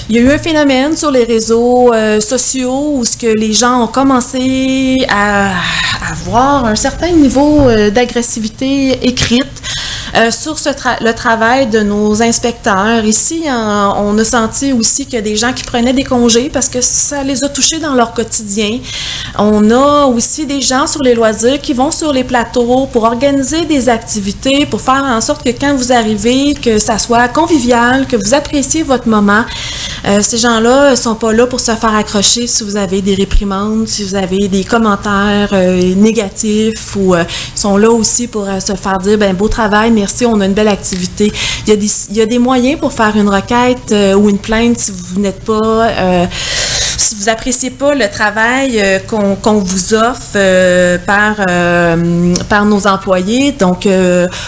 S1: il y a eu un phénomène sur les réseaux sociaux où ce que les gens ont commencé à avoir un certain niveau d'agressivité écrite. Sur le travail de nos inspecteurs, ici, on a senti aussi qu'il y a des gens qui prenaient des congés parce que ça les a touchés dans leur quotidien. On a aussi des gens sur les loisirs qui vont sur les plateaux pour organiser des activités, pour faire en sorte que quand vous arrivez, que ça soit convivial, que vous appréciez votre moment. Ces gens-là ne sont pas là pour se faire accrocher si vous avez des réprimandes, si vous avez des commentaires négatifs, ou ils sont là aussi pour se faire dire, ben beau travail, merci, on a une belle activité. Il y a des moyens pour faire une requête ou une plainte si vous n'êtes pas... si vous appréciez pas le travail qu'on vous offre par nos employés, donc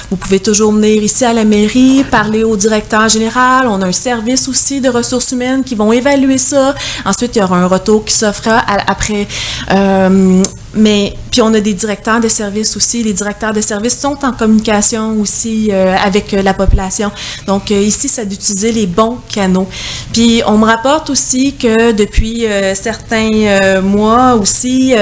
S1: vous pouvez toujours venir ici à la mairie, parler au directeur général. On a un service aussi de ressources humaines qui vont évaluer ça. Ensuite, il y aura un retour qui s'offrira après. Mais puis on a des directeurs de services aussi. Les directeurs de services sont en communication aussi avec la population. Donc ici, c'est d'utiliser les bons canaux. Puis on me rapporte aussi que depuis certains mois aussi,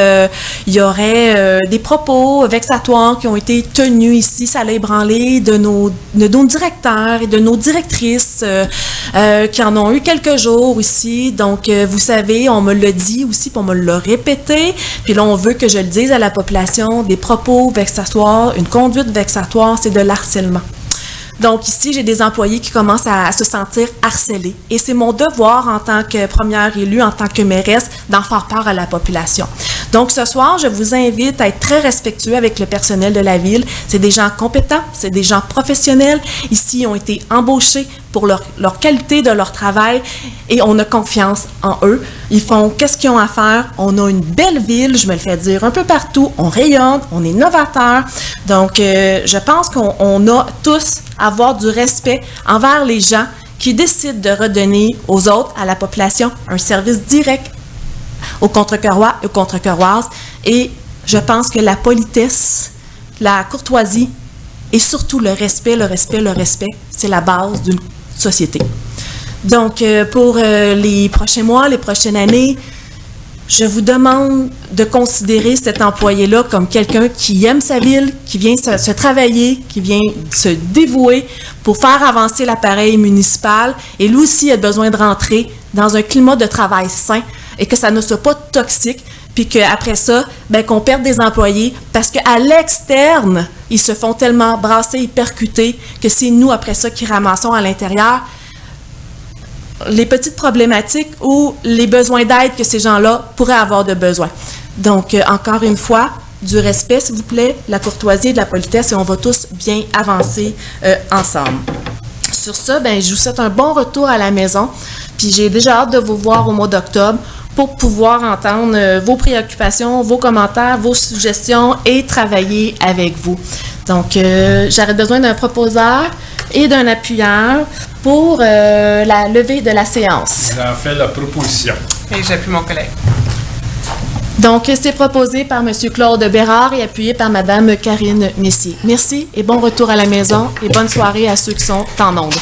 S1: il y aurait des propos vexatoires qui ont été tenus ici. Ça l'a ébranlé de nos directeurs et de nos directrices qui en ont eu quelques jours ici. Donc vous savez, on me l'a dit aussi, puis on me l'a répété. Puis là, on veut que je le dise à la population, des propos vexatoires, une conduite vexatoire, c'est de l'harcèlement. Donc ici, j'ai des employés qui commencent à se sentir harcelés. Et c'est mon devoir en tant que première élue, en tant que mairesse, d'en faire part à la population. Donc ce soir, je vous invite à être très respectueux avec le personnel de la ville. C'est des gens compétents, c'est des gens professionnels. Ici, ils ont été embauchés pour leur qualité de leur travail et on a confiance en eux. Ils font qu'est-ce qu'ils ont à faire. On a une belle ville, je me le fais dire un peu partout. On rayonne, on est novateur. Donc, je pense qu'on a tous à avoir du respect envers les gens qui décident de redonner aux autres, à la population, un service direct aux Contrecœurois et aux Contrecœuroises. Et je pense que la politesse, la courtoisie et surtout le respect, c'est la base d'une société. Donc, pour les prochains mois, les prochaines années, je vous demande de considérer cet employé-là comme quelqu'un qui aime sa ville, qui vient se travailler, qui vient se dévouer pour faire avancer l'appareil municipal. Et lui aussi a besoin de rentrer dans un climat de travail sain et que ça ne soit pas toxique, puis qu'après ça, ben, qu'on perde des employés parce qu'à l'externe, ils se font tellement brasser et percuter que c'est nous, après ça, qui ramassons à l'intérieur les petites problématiques ou les besoins d'aide que ces gens-là pourraient avoir de besoin. Donc, encore une fois, du respect, s'il vous plaît, la courtoisie et de la politesse, et on va tous bien avancer ensemble. Sur ça, ben, je vous souhaite un bon retour à la maison, puis j'ai déjà hâte de vous voir au mois d'octobre pour pouvoir entendre vos préoccupations, vos commentaires, vos suggestions et travailler avec vous. Donc, j'aurais besoin d'un proposeur et d'un appuyeur pour la levée de la séance.
S2: J'en fais la proposition.
S7: Et j'appuie mon collègue.
S1: Donc, c'est proposé par M. Claude Bérard et appuyé par Mme Karine Messier. Merci et bon retour à la maison et bonne soirée à ceux qui sont en ondes.